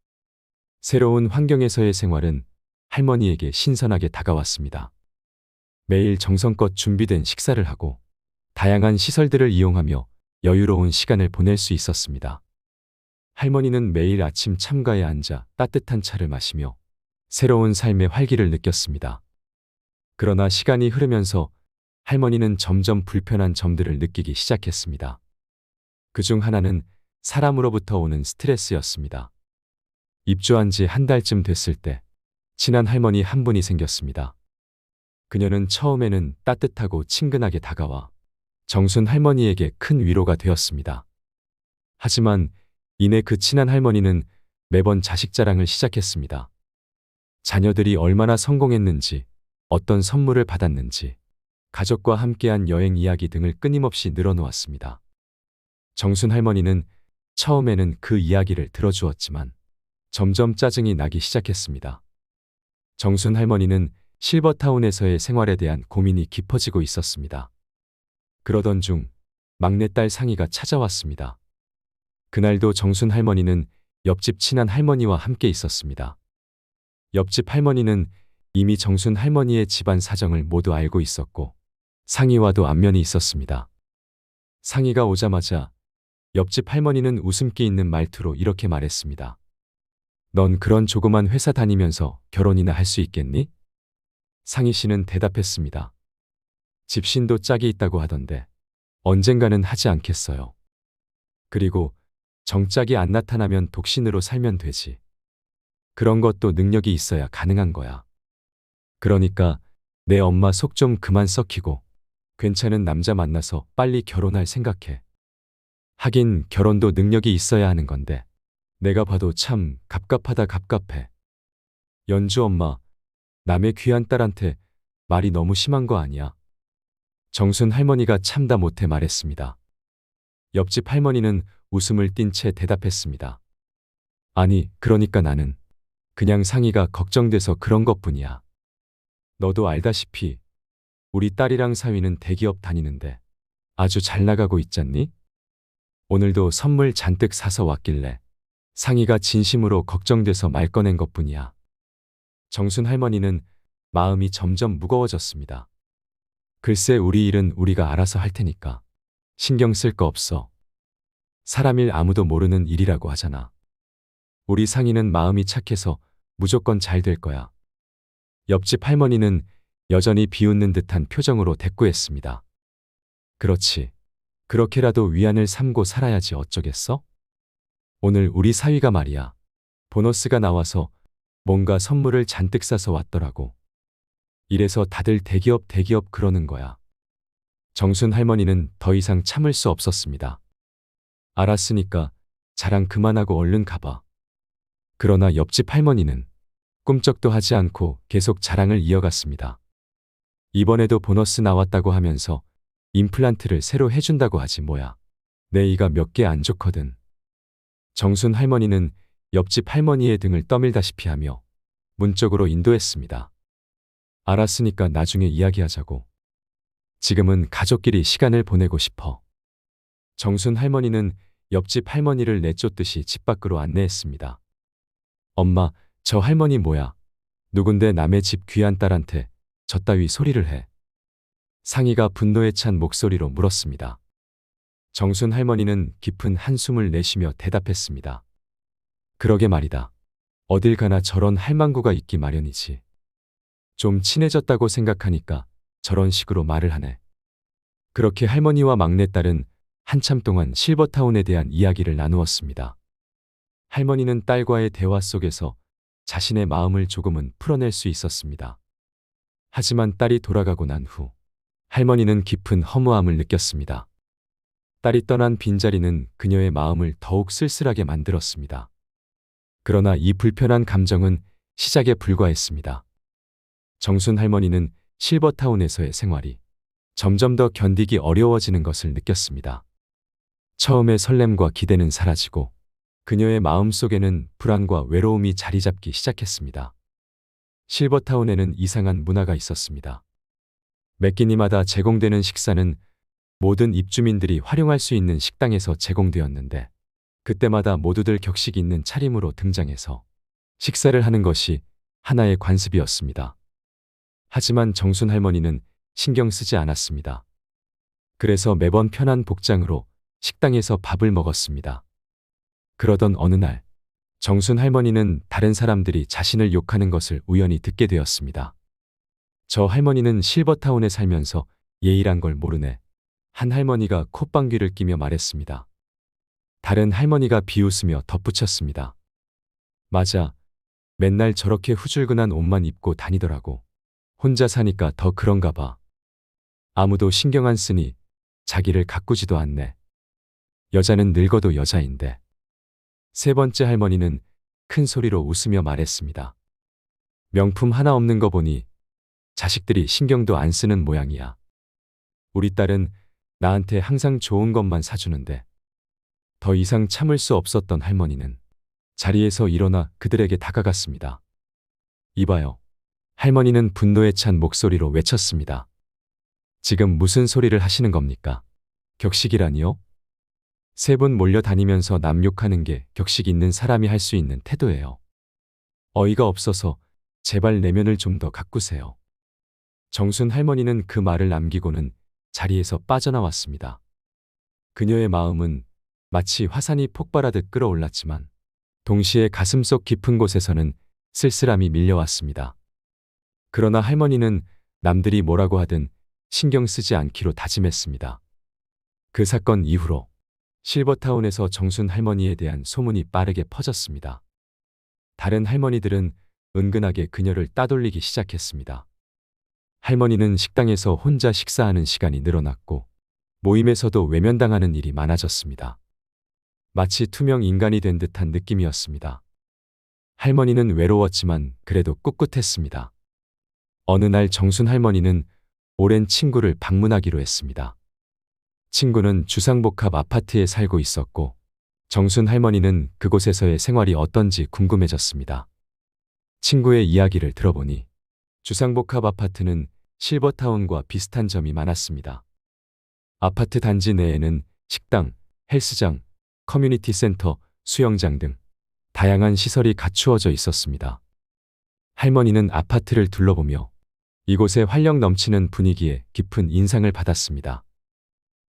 새로운 환경에서의 생활은 할머니에게 신선하게 다가왔습니다. 매일 정성껏 준비된 식사를 하고 다양한 시설들을 이용하며 여유로운 시간을 보낼 수 있었습니다. 할머니는 매일 아침 참가에 앉아 따뜻한 차를 마시며 새로운 삶의 활기를 느꼈습니다. 그러나 시간이 흐르면서 할머니는 점점 불편한 점들을 느끼기 시작했습니다. 그중 하나는 사람으로부터 오는 스트레스였습니다. 입주한 지 한 달쯤 됐을 때 친한 할머니 한 분이 생겼습니다. 그녀는 처음에는 따뜻하고 친근하게 다가와 정순 할머니에게 큰 위로가 되었습니다. 하지만 이내 그 친한 할머니는 매번 자식 자랑을 시작했습니다. 자녀들이 얼마나 성공했는지, 어떤 선물을 받았는지, 가족과 함께한 여행 이야기 등을 끊임없이 늘어놓았습니다. 정순 할머니는 처음에는 그 이야기를 들어주었지만 점점 짜증이 나기 시작했습니다. 정순 할머니는 실버타운에서의 생활에 대한 고민이 깊어지고 있었습니다. 그러던 중 막내딸 상희가 찾아왔습니다. 그날도 정순 할머니는 옆집 친한 할머니와 함께 있었습니다. 옆집 할머니는 이미 정순 할머니의 집안 사정을 모두 알고 있었고 상희와도 안면이 있었습니다. 상희가 오자마자 옆집 할머니는 웃음기 있는 말투로 이렇게 말했습니다. 넌 그런 조그만 회사 다니면서 결혼이나 할 수 있겠니? 상희 씨는 대답했습니다. 집신도 짝이 있다고 하던데 언젠가는 하지 않겠어요. 그리고 정짝이 안 나타나면 독신으로 살면 되지. 그런 것도 능력이 있어야 가능한 거야. 그러니까 내 엄마 속 좀 그만 썩히고 괜찮은 남자 만나서 빨리 결혼할 생각해. 하긴 결혼도 능력이 있어야 하는 건데 내가 봐도 참 갑갑하다 갑갑해. 연주 엄마, 남의 귀한 딸한테 말이 너무 심한 거 아니야? 정순 할머니가 참다 못해 말했습니다. 옆집 할머니는 웃음을 띤 채 대답했습니다. 아니, 그러니까 나는 그냥 상희가 걱정돼서 그런 것뿐이야. 너도 알다시피 우리 딸이랑 사위는 대기업 다니는데 아주 잘 나가고 있잖니? 오늘도 선물 잔뜩 사서 왔길래 상희가 진심으로 걱정돼서 말 꺼낸 것뿐이야. 정순 할머니는 마음이 점점 무거워졌습니다. 글쎄, 우리 일은 우리가 알아서 할 테니까 신경 쓸 거 없어. 사람 일 아무도 모르는 일이라고 하잖아. 우리 상희는 마음이 착해서 무조건 잘 될 거야. 옆집 할머니는 여전히 비웃는 듯한 표정으로 대꾸했습니다. 그렇지. 그렇게라도 위안을 삼고 살아야지 어쩌겠어? 오늘 우리 사위가 말이야. 보너스가 나와서 뭔가 선물을 잔뜩 싸서 왔더라고. 이래서 다들 대기업 그러는 거야. 정순 할머니는 더 이상 참을 수 없었습니다. 알았으니까 자랑 그만하고 얼른 가봐. 그러나 옆집 할머니는 꿈쩍도 하지 않고 계속 자랑을 이어갔습니다. 이번에도 보너스 나왔다고 하면서 임플란트를 새로 해준다고 하지 뭐야. 내 이가 몇 개 안 좋거든. 정순 할머니는 옆집 할머니의 등을 떠밀다시피 하며 문 쪽으로 인도했습니다. 알았으니까 나중에 이야기하자고. 지금은 가족끼리 시간을 보내고 싶어. 정순 할머니는 옆집 할머니를 내쫓듯이 집 밖으로 안내했습니다. 엄마, 저 할머니 뭐야? 누군데 남의 집 귀한 딸한테 저 따위 소리를 해? 상희가 분노에 찬 목소리로 물었습니다. 정순 할머니는 깊은 한숨을 내쉬며 대답했습니다. 그러게 말이다. 어딜 가나 저런 할망구가 있기 마련이지. 좀 친해졌다고 생각하니까 저런 식으로 말을 하네. 그렇게 할머니와 막내딸은 한참 동안 실버타운에 대한 이야기를 나누었습니다. 할머니는 딸과의 대화 속에서 자신의 마음을 조금은 풀어낼 수 있었습니다. 하지만 딸이 돌아가고 난 후 할머니는 깊은 허무함을 느꼈습니다. 딸이 떠난 빈자리는 그녀의 마음을 더욱 쓸쓸하게 만들었습니다. 그러나 이 불편한 감정은 시작에 불과했습니다. 정순 할머니는 실버타운에서의 생활이 점점 더 견디기 어려워지는 것을 느꼈습니다. 처음의 설렘과 기대는 사라지고 그녀의 마음속에는 불안과 외로움이 자리 잡기 시작했습니다. 실버타운에는 이상한 문화가 있었습니다. 매 끼니마다 제공되는 식사는 모든 입주민들이 활용할 수 있는 식당에서 제공되었는데 그때마다 모두들 격식 있는 차림으로 등장해서 식사를 하는 것이 하나의 관습이었습니다. 하지만 정순 할머니는 신경 쓰지 않았습니다. 그래서 매번 편한 복장으로 식당에서 밥을 먹었습니다. 그러던 어느 날 정순 할머니는 다른 사람들이 자신을 욕하는 것을 우연히 듣게 되었습니다. 저 할머니는 실버타운에 살면서 예의란 걸 모르네. 한 할머니가 콧방귀를 끼며 말했습니다. 다른 할머니가 비웃으며 덧붙였습니다. 맞아. 맨날 저렇게 후줄근한 옷만 입고 다니더라고. 혼자 사니까 더 그런가 봐. 아무도 신경 안 쓰니 자기를 가꾸지도 않네. 여자는 늙어도 여자인데. 세 번째 할머니는 큰 소리로 웃으며 말했습니다. 명품 하나 없는 거 보니 자식들이 신경도 안 쓰는 모양이야. 우리 딸은 나한테 항상 좋은 것만 사주는데. 더 이상 참을 수 없었던 할머니는 자리에서 일어나 그들에게 다가갔습니다. 이봐요. 할머니는 분노에 찬 목소리로 외쳤습니다. 지금 무슨 소리를 하시는 겁니까? 격식이라니요? 세 분 몰려다니면서 남 욕하는 게 격식 있는 사람이 할 수 있는 태도예요. 어이가 없어서 제발 내면을 좀 더 가꾸세요. 정순 할머니는 그 말을 남기고는 자리에서 빠져나왔습니다. 그녀의 마음은 마치 화산이 폭발하듯 끓어올랐지만 동시에 가슴속 깊은 곳에서는 쓸쓸함이 밀려왔습니다. 그러나 할머니는 남들이 뭐라고 하든 신경 쓰지 않기로 다짐했습니다. 그 사건 이후로 실버타운에서 정순 할머니에 대한 소문이 빠르게 퍼졌습니다. 다른 할머니들은 은근하게 그녀를 따돌리기 시작했습니다. 할머니는 식당에서 혼자 식사하는 시간이 늘어났고 모임에서도 외면당하는 일이 많아졌습니다. 마치 투명 인간이 된 듯한 느낌이었습니다. 할머니는 외로웠지만 그래도 꿋꿋했습니다. 어느 날 정순 할머니는 오랜 친구를 방문하기로 했습니다. 친구는 주상복합 아파트에 살고 있었고 정순 할머니는 그곳에서의 생활이 어떤지 궁금해졌습니다. 친구의 이야기를 들어보니 주상복합 아파트는 실버타운과 비슷한 점이 많았습니다. 아파트 단지 내에는 식당, 헬스장, 커뮤니티 센터, 수영장 등 다양한 시설이 갖추어져 있었습니다. 할머니는 아파트를 둘러보며 이곳의 활력 넘치는 분위기에 깊은 인상을 받았습니다.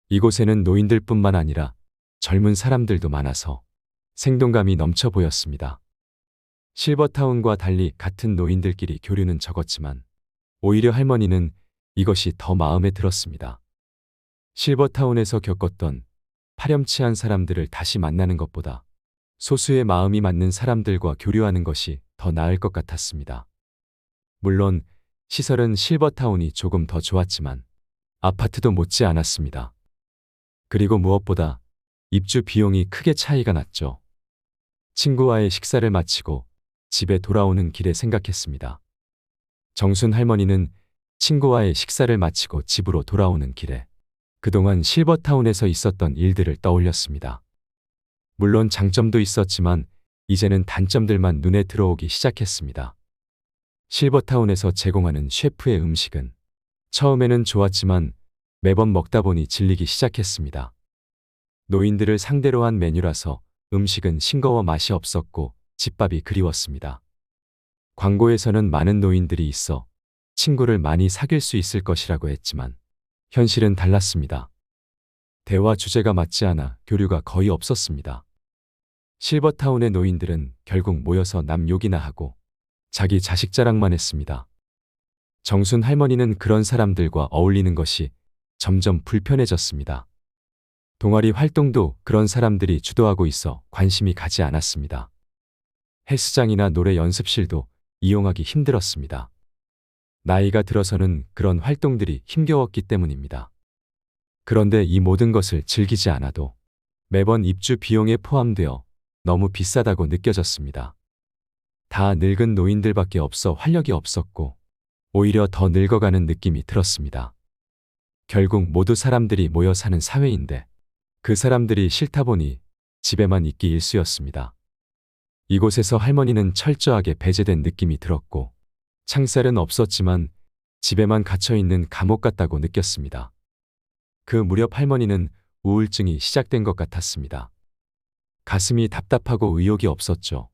이곳에는 노인들뿐만 아니라 젊은 사람들도 많아서 생동감이 넘쳐 보였습니다. 실버타운과 달리 같은 노인들끼리 교류는 적었지만 오히려 할머니는 이것이 더 마음에 들었습니다. 실버타운에서 겪었던 파렴치한 사람들을 다시 만나는 것보다 소수의 마음이 맞는 사람들과 교류하는 것이 더 나을 것 같았습니다. 물론 시설은 실버타운이 조금 더 좋았지만 아파트도 못지 않았습니다. 그리고 무엇보다 입주 비용이 크게 차이가 났죠. 친구와의 식사를 마치고 집에 돌아오는 길에 생각했습니다. 정순 할머니는 친구와의 식사를 마치고 집으로 돌아오는 길에 그동안 실버타운에서 있었던 일들을 떠올렸습니다. 물론 장점도 있었지만 이제는 단점들만 눈에 들어오기 시작했습니다. 실버타운에서 제공하는 셰프의 음식은 처음에는 좋았지만 매번 먹다 보니 질리기 시작했습니다. 노인들을 상대로 한 메뉴라서 음식은 싱거워 맛이 없었고 집밥이 그리웠습니다. 광고에서는 많은 노인들이 있어 친구를 많이 사귈 수 있을 것이라고 했지만 현실은 달랐습니다. 대화 주제가 맞지 않아 교류가 거의 없었습니다. 실버타운의 노인들은 결국 모여서 남 욕이나 하고 자기 자식 자랑만 했습니다. 정순 할머니는 그런 사람들과 어울리는 것이 점점 불편해졌습니다. 동아리 활동도 그런 사람들이 주도하고 있어 관심이 가지 않았습니다. 헬스장이나 노래 연습실도 이용하기 힘들었습니다. 나이가 들어서는 그런 활동들이 힘겨웠기 때문입니다. 그런데 이 모든 것을 즐기지 않아도 매번 입주 비용에 포함되어 너무 비싸다고 느껴졌습니다. 다 늙은 노인들밖에 없어 활력이 없었고 오히려 더 늙어가는 느낌이 들었습니다. 결국 모두 사람들이 모여 사는 사회인데 그 사람들이 싫다 보니 집에만 있기 일쑤였습니다. 이곳에서 할머니는 철저하게 배제된 느낌이 들었고 창살은 없었지만 집에만 갇혀있는 감옥 같다고 느꼈습니다. 그 무렵 할머니는 우울증이 시작된 것 같았습니다. 가슴이 답답하고 의욕이 없었죠.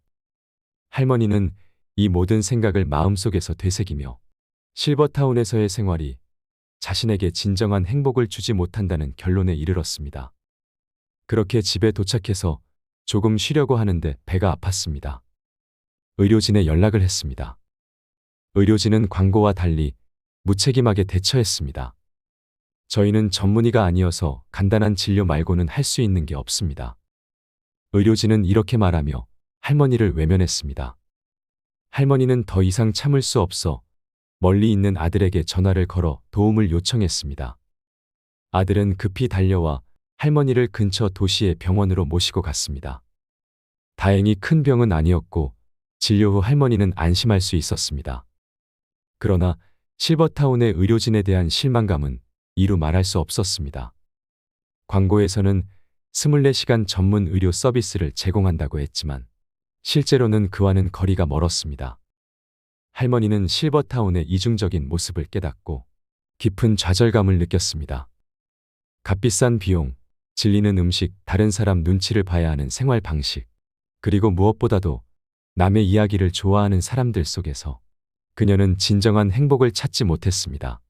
할머니는 이 모든 생각을 마음속에서 되새기며 실버타운에서의 생활이 자신에게 진정한 행복을 주지 못한다는 결론에 이르렀습니다. 그렇게 집에 도착해서 조금 쉬려고 하는데 배가 아팠습니다. 의료진에 연락을 했습니다. 의료진은 광고와 달리 무책임하게 대처했습니다. 저희는 전문의가 아니어서 간단한 진료 말고는 할 수 있는 게 없습니다. 의료진은 이렇게 말하며 할머니를 외면했습니다. 할머니는 더 이상 참을 수 없어 멀리 있는 아들에게 전화를 걸어 도움을 요청했습니다. 아들은 급히 달려와 할머니를 근처 도시의 병원으로 모시고 갔습니다. 다행히 큰 병은 아니었고 진료 후 할머니는 안심할 수 있었습니다. 그러나 실버타운의 의료진에 대한 실망감은 이루 말할 수 없었습니다. 광고에서는 24시간 전문 의료 서비스를 제공한다고 했지만 실제로는 그와는 거리가 멀었습니다. 할머니는 실버타운의 이중적인 모습을 깨닫고 깊은 좌절감을 느꼈습니다. 값비싼 비용, 질리는 음식, 다른 사람 눈치를 봐야 하는 생활 방식, 그리고 무엇보다도 남의 이야기를 좋아하는 사람들 속에서 그녀는 진정한 행복을 찾지 못했습니다.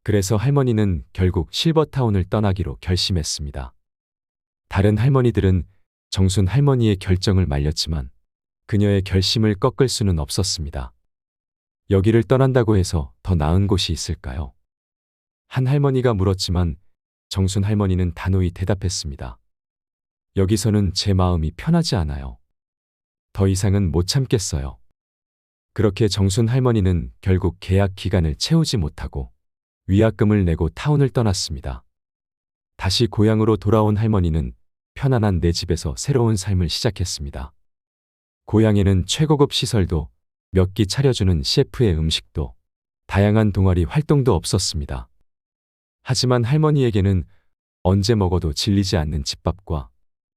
그래서 할머니는 결국 실버타운을 떠나기로 결심했습니다. 다른 할머니들은 정순 할머니의 결정을 말렸지만 그녀의 결심을 꺾을 수는 없었습니다. 여기를 떠난다고 해서 더 나은 곳이 있을까요? 한 할머니가 물었지만 정순 할머니는 단호히 대답했습니다. 여기서는 제 마음이 편하지 않아요. 더 이상은 못 참겠어요. 그렇게 정순 할머니는 결국 계약 기간을 채우지 못하고 위약금을 내고 타운을 떠났습니다. 다시 고향으로 돌아온 할머니는 편안한 내 집에서 새로운 삶을 시작했습니다. 고향에는 최고급 시설도 몇 끼 차려주는 셰프의 음식도 다양한 동아리 활동도 없었습니다. 하지만 할머니에게는 언제 먹어도 질리지 않는 집밥과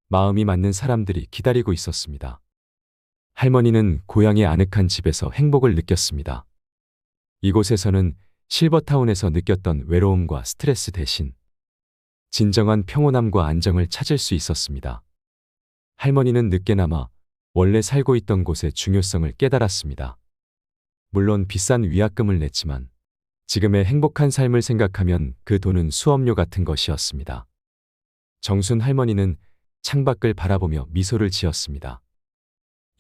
마음이 맞는 사람들이 기다리고 있었습니다. 할머니는 고향의 아늑한 집에서 행복을 느꼈습니다. 이곳에서는 실버타운에서 느꼈던 외로움과 스트레스 대신 진정한 평온함과 안정을 찾을 수 있었습니다. 할머니는 늦게나마 원래 살고 있던 곳의 중요성을 깨달았습니다. 물론 비싼 위약금을 냈지만 지금의 행복한 삶을 생각하면 그 돈은 수업료 같은 것이었습니다. 정순 할머니는 창밖을 바라보며 미소를 지었습니다.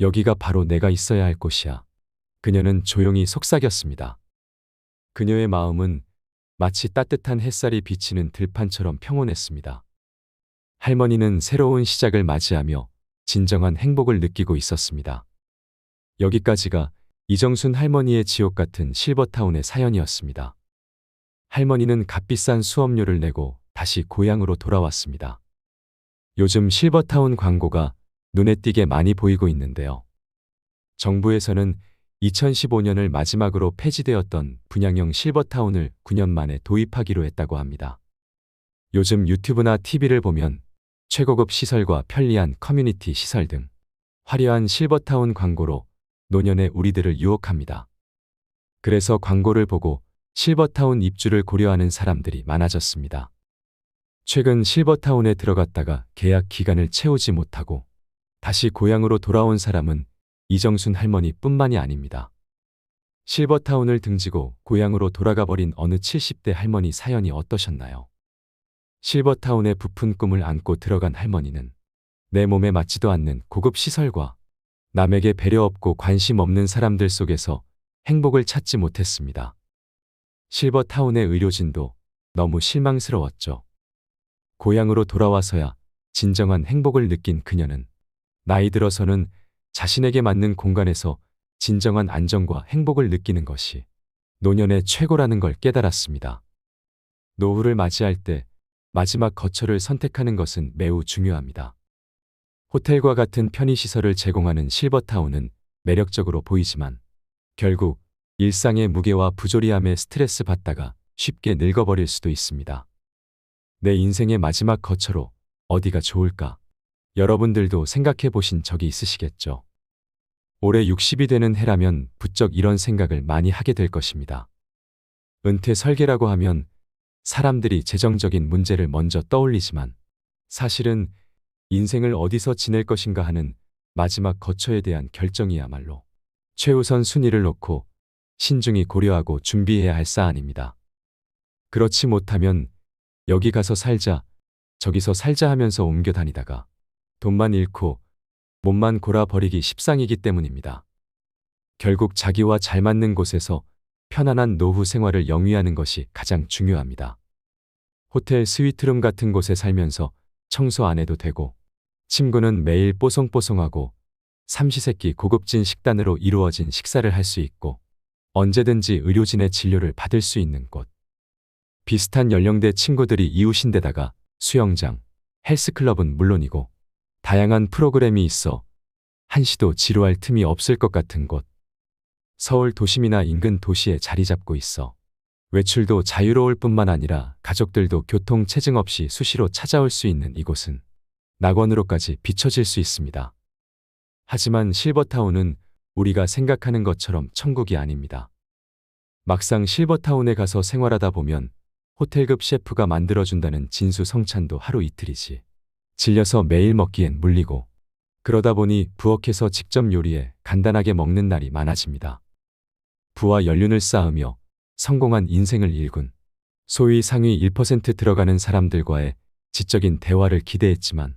여기가 바로 내가 있어야 할 곳이야. 그녀는 조용히 속삭였습니다. 그녀의 마음은 마치 따뜻한 햇살이 비치는 들판처럼 평온했습니다. 할머니는 새로운 시작을 맞이하며 진정한 행복을 느끼고 있었습니다. 여기까지가 이정순 할머니의 지옥 같은 실버타운의 사연이었습니다. 할머니는 값비싼 수업료를 내고 다시 고향으로 돌아왔습니다. 요즘 실버타운 광고가 눈에 띄게 많이 보이고 있는데요. 정부에서는 2015년을 마지막으로 폐지되었던 분양형 실버타운을 9년 만에 도입하기로 했다고 합니다. 요즘 유튜브나 TV를 보면 최고급 시설과 편리한 커뮤니티 시설 등 화려한 실버타운 광고로 노년의 우리들을 유혹합니다. 그래서 광고를 보고 실버타운 입주를 고려하는 사람들이 많아졌습니다. 최근 실버타운에 들어갔다가 계약 기간을 채우지 못하고 다시 고향으로 돌아온 사람은 이정순 할머니뿐만이 아닙니다. 실버타운을 등지고 고향으로 돌아가 버린 어느 70대 할머니 사연이 어떠셨나요? 실버타운의 부푼 꿈을 안고 들어간 할머니는 내 몸에 맞지도 않는 고급 시설과 남에게 배려 없고 관심 없는 사람들 속에서 행복을 찾지 못했습니다. 실버타운의 의료진도 너무 실망스러웠죠. 고향으로 돌아와서야 진정한 행복을 느낀 그녀는 나이 들어서는 자신에게 맞는 공간에서 진정한 안정과 행복을 느끼는 것이 노년의 최고라는 걸 깨달았습니다. 노후를 맞이할 때 마지막 거처를 선택하는 것은 매우 중요합니다. 호텔과 같은 편의시설을 제공하는 실버타운은 매력적으로 보이지만 결국 일상의 무게와 부조리함에 스트레스 받다가 쉽게 늙어버릴 수도 있습니다. 내 인생의 마지막 거처로 어디가 좋을까? 여러분들도 생각해 보신 적이 있으시겠죠? 올해 60이 되는 해라면 부쩍 이런 생각을 많이 하게 될 것입니다. 은퇴 설계라고 하면 사람들이 재정적인 문제를 먼저 떠올리지만 사실은 인생을 어디서 지낼 것인가 하는 마지막 거처에 대한 결정이야말로 최우선 순위를 놓고 신중히 고려하고 준비해야 할 사안입니다. 그렇지 못하면 여기 가서 살자, 저기서 살자 하면서 옮겨 다니다가 돈만 잃고 몸만 골아버리기 십상이기 때문입니다. 결국 자기와 잘 맞는 곳에서 편안한 노후 생활을 영위하는 것이 가장 중요합니다. 호텔 스위트룸 같은 곳에 살면서 청소 안 해도 되고 침구는 매일 뽀송뽀송하고 삼시세끼 고급진 식단으로 이루어진 식사를 할 수 있고 언제든지 의료진의 진료를 받을 수 있는 곳. 비슷한 연령대 친구들이 이웃인데다가 수영장, 헬스클럽은 물론이고 다양한 프로그램이 있어 한시도 지루할 틈이 없을 것 같은 곳. 서울 도심이나 인근 도시에 자리 잡고 있어 외출도 자유로울 뿐만 아니라 가족들도 교통 체증 없이 수시로 찾아올 수 있는 이곳은 낙원으로까지 비춰질 수 있습니다. 하지만 실버타운은 우리가 생각하는 것처럼 천국이 아닙니다. 막상 실버타운에 가서 생활하다 보면 호텔급 셰프가 만들어준다는 진수성찬도 하루 이틀이지. 질려서 매일 먹기엔 물리고 그러다 보니 부엌에서 직접 요리해 간단하게 먹는 날이 많아집니다. 부와 연륜을 쌓으며 성공한 인생을 일군 소위 상위 1% 들어가는 사람들과의 지적인 대화를 기대했지만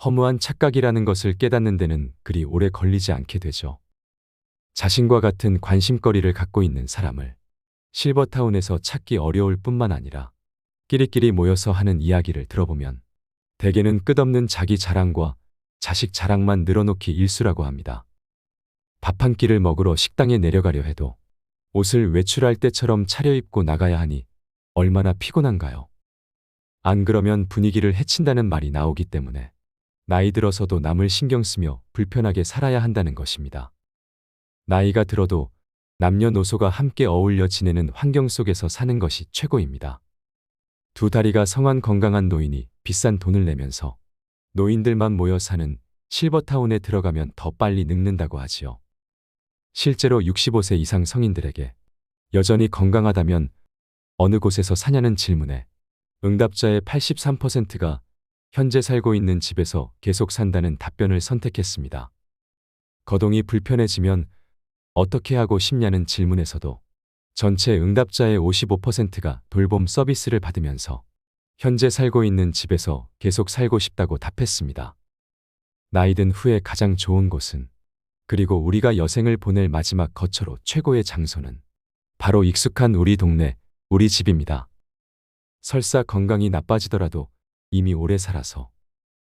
허무한 착각이라는 것을 깨닫는 데는 그리 오래 걸리지 않게 되죠. 자신과 같은 관심거리를 갖고 있는 사람을 실버타운에서 찾기 어려울 뿐만 아니라 끼리끼리 모여서 하는 이야기를 들어보면 대개는 끝없는 자기 자랑과 자식 자랑만 늘어놓기 일수라고 합니다. 밥 한 끼를 먹으러 식당에 내려가려 해도 옷을 외출할 때처럼 차려입고 나가야 하니 얼마나 피곤한가요? 안 그러면 분위기를 해친다는 말이 나오기 때문에 나이 들어서도 남을 신경 쓰며 불편하게 살아야 한다는 것입니다. 나이가 들어도 남녀노소가 함께 어울려 지내는 환경 속에서 사는 것이 최고입니다. 두 다리가 성한 건강한 노인이 비싼 돈을 내면서 노인들만 모여 사는 실버타운에 들어가면 더 빨리 늙는다고 하지요. 실제로 65세 이상 성인들에게 여전히 건강하다면 어느 곳에서 사냐는 질문에 응답자의 83%가 현재 살고 있는 집에서 계속 산다는 답변을 선택했습니다. 거동이 불편해지면 어떻게 하고 싶냐는 질문에서도 전체 응답자의 55%가 돌봄 서비스를 받으면서 현재 살고 있는 집에서 계속 살고 싶다고 답했습니다. 나이 든 후에 가장 좋은 곳은, 그리고 우리가 여생을 보낼 마지막 거처로 최고의 장소는 바로 익숙한 우리 동네, 우리 집입니다. 설사 건강이 나빠지더라도 이미 오래 살아서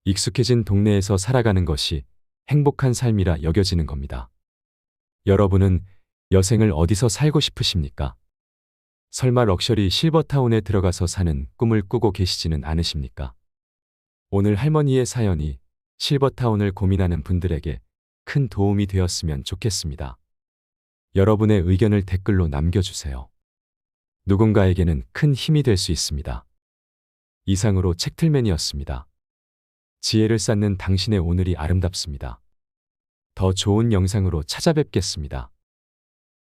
익숙해진 동네에서 살아가는 것이 행복한 삶이라 여겨지는 겁니다. 여러분은 여생을 어디서 살고 싶으십니까? 설마 럭셔리 실버타운에 들어가서 사는 꿈을 꾸고 계시지는 않으십니까? 오늘 할머니의 사연이 실버타운을 고민하는 분들에게 큰 도움이 되었으면 좋겠습니다. 여러분의 의견을 댓글로 남겨주세요. 누군가에게는 큰 힘이 될 수 있습니다. 이상으로 책틀맨이었습니다. 지혜를 쌓는 당신의 오늘이 아름답습니다. 더 좋은 영상으로 찾아뵙겠습니다.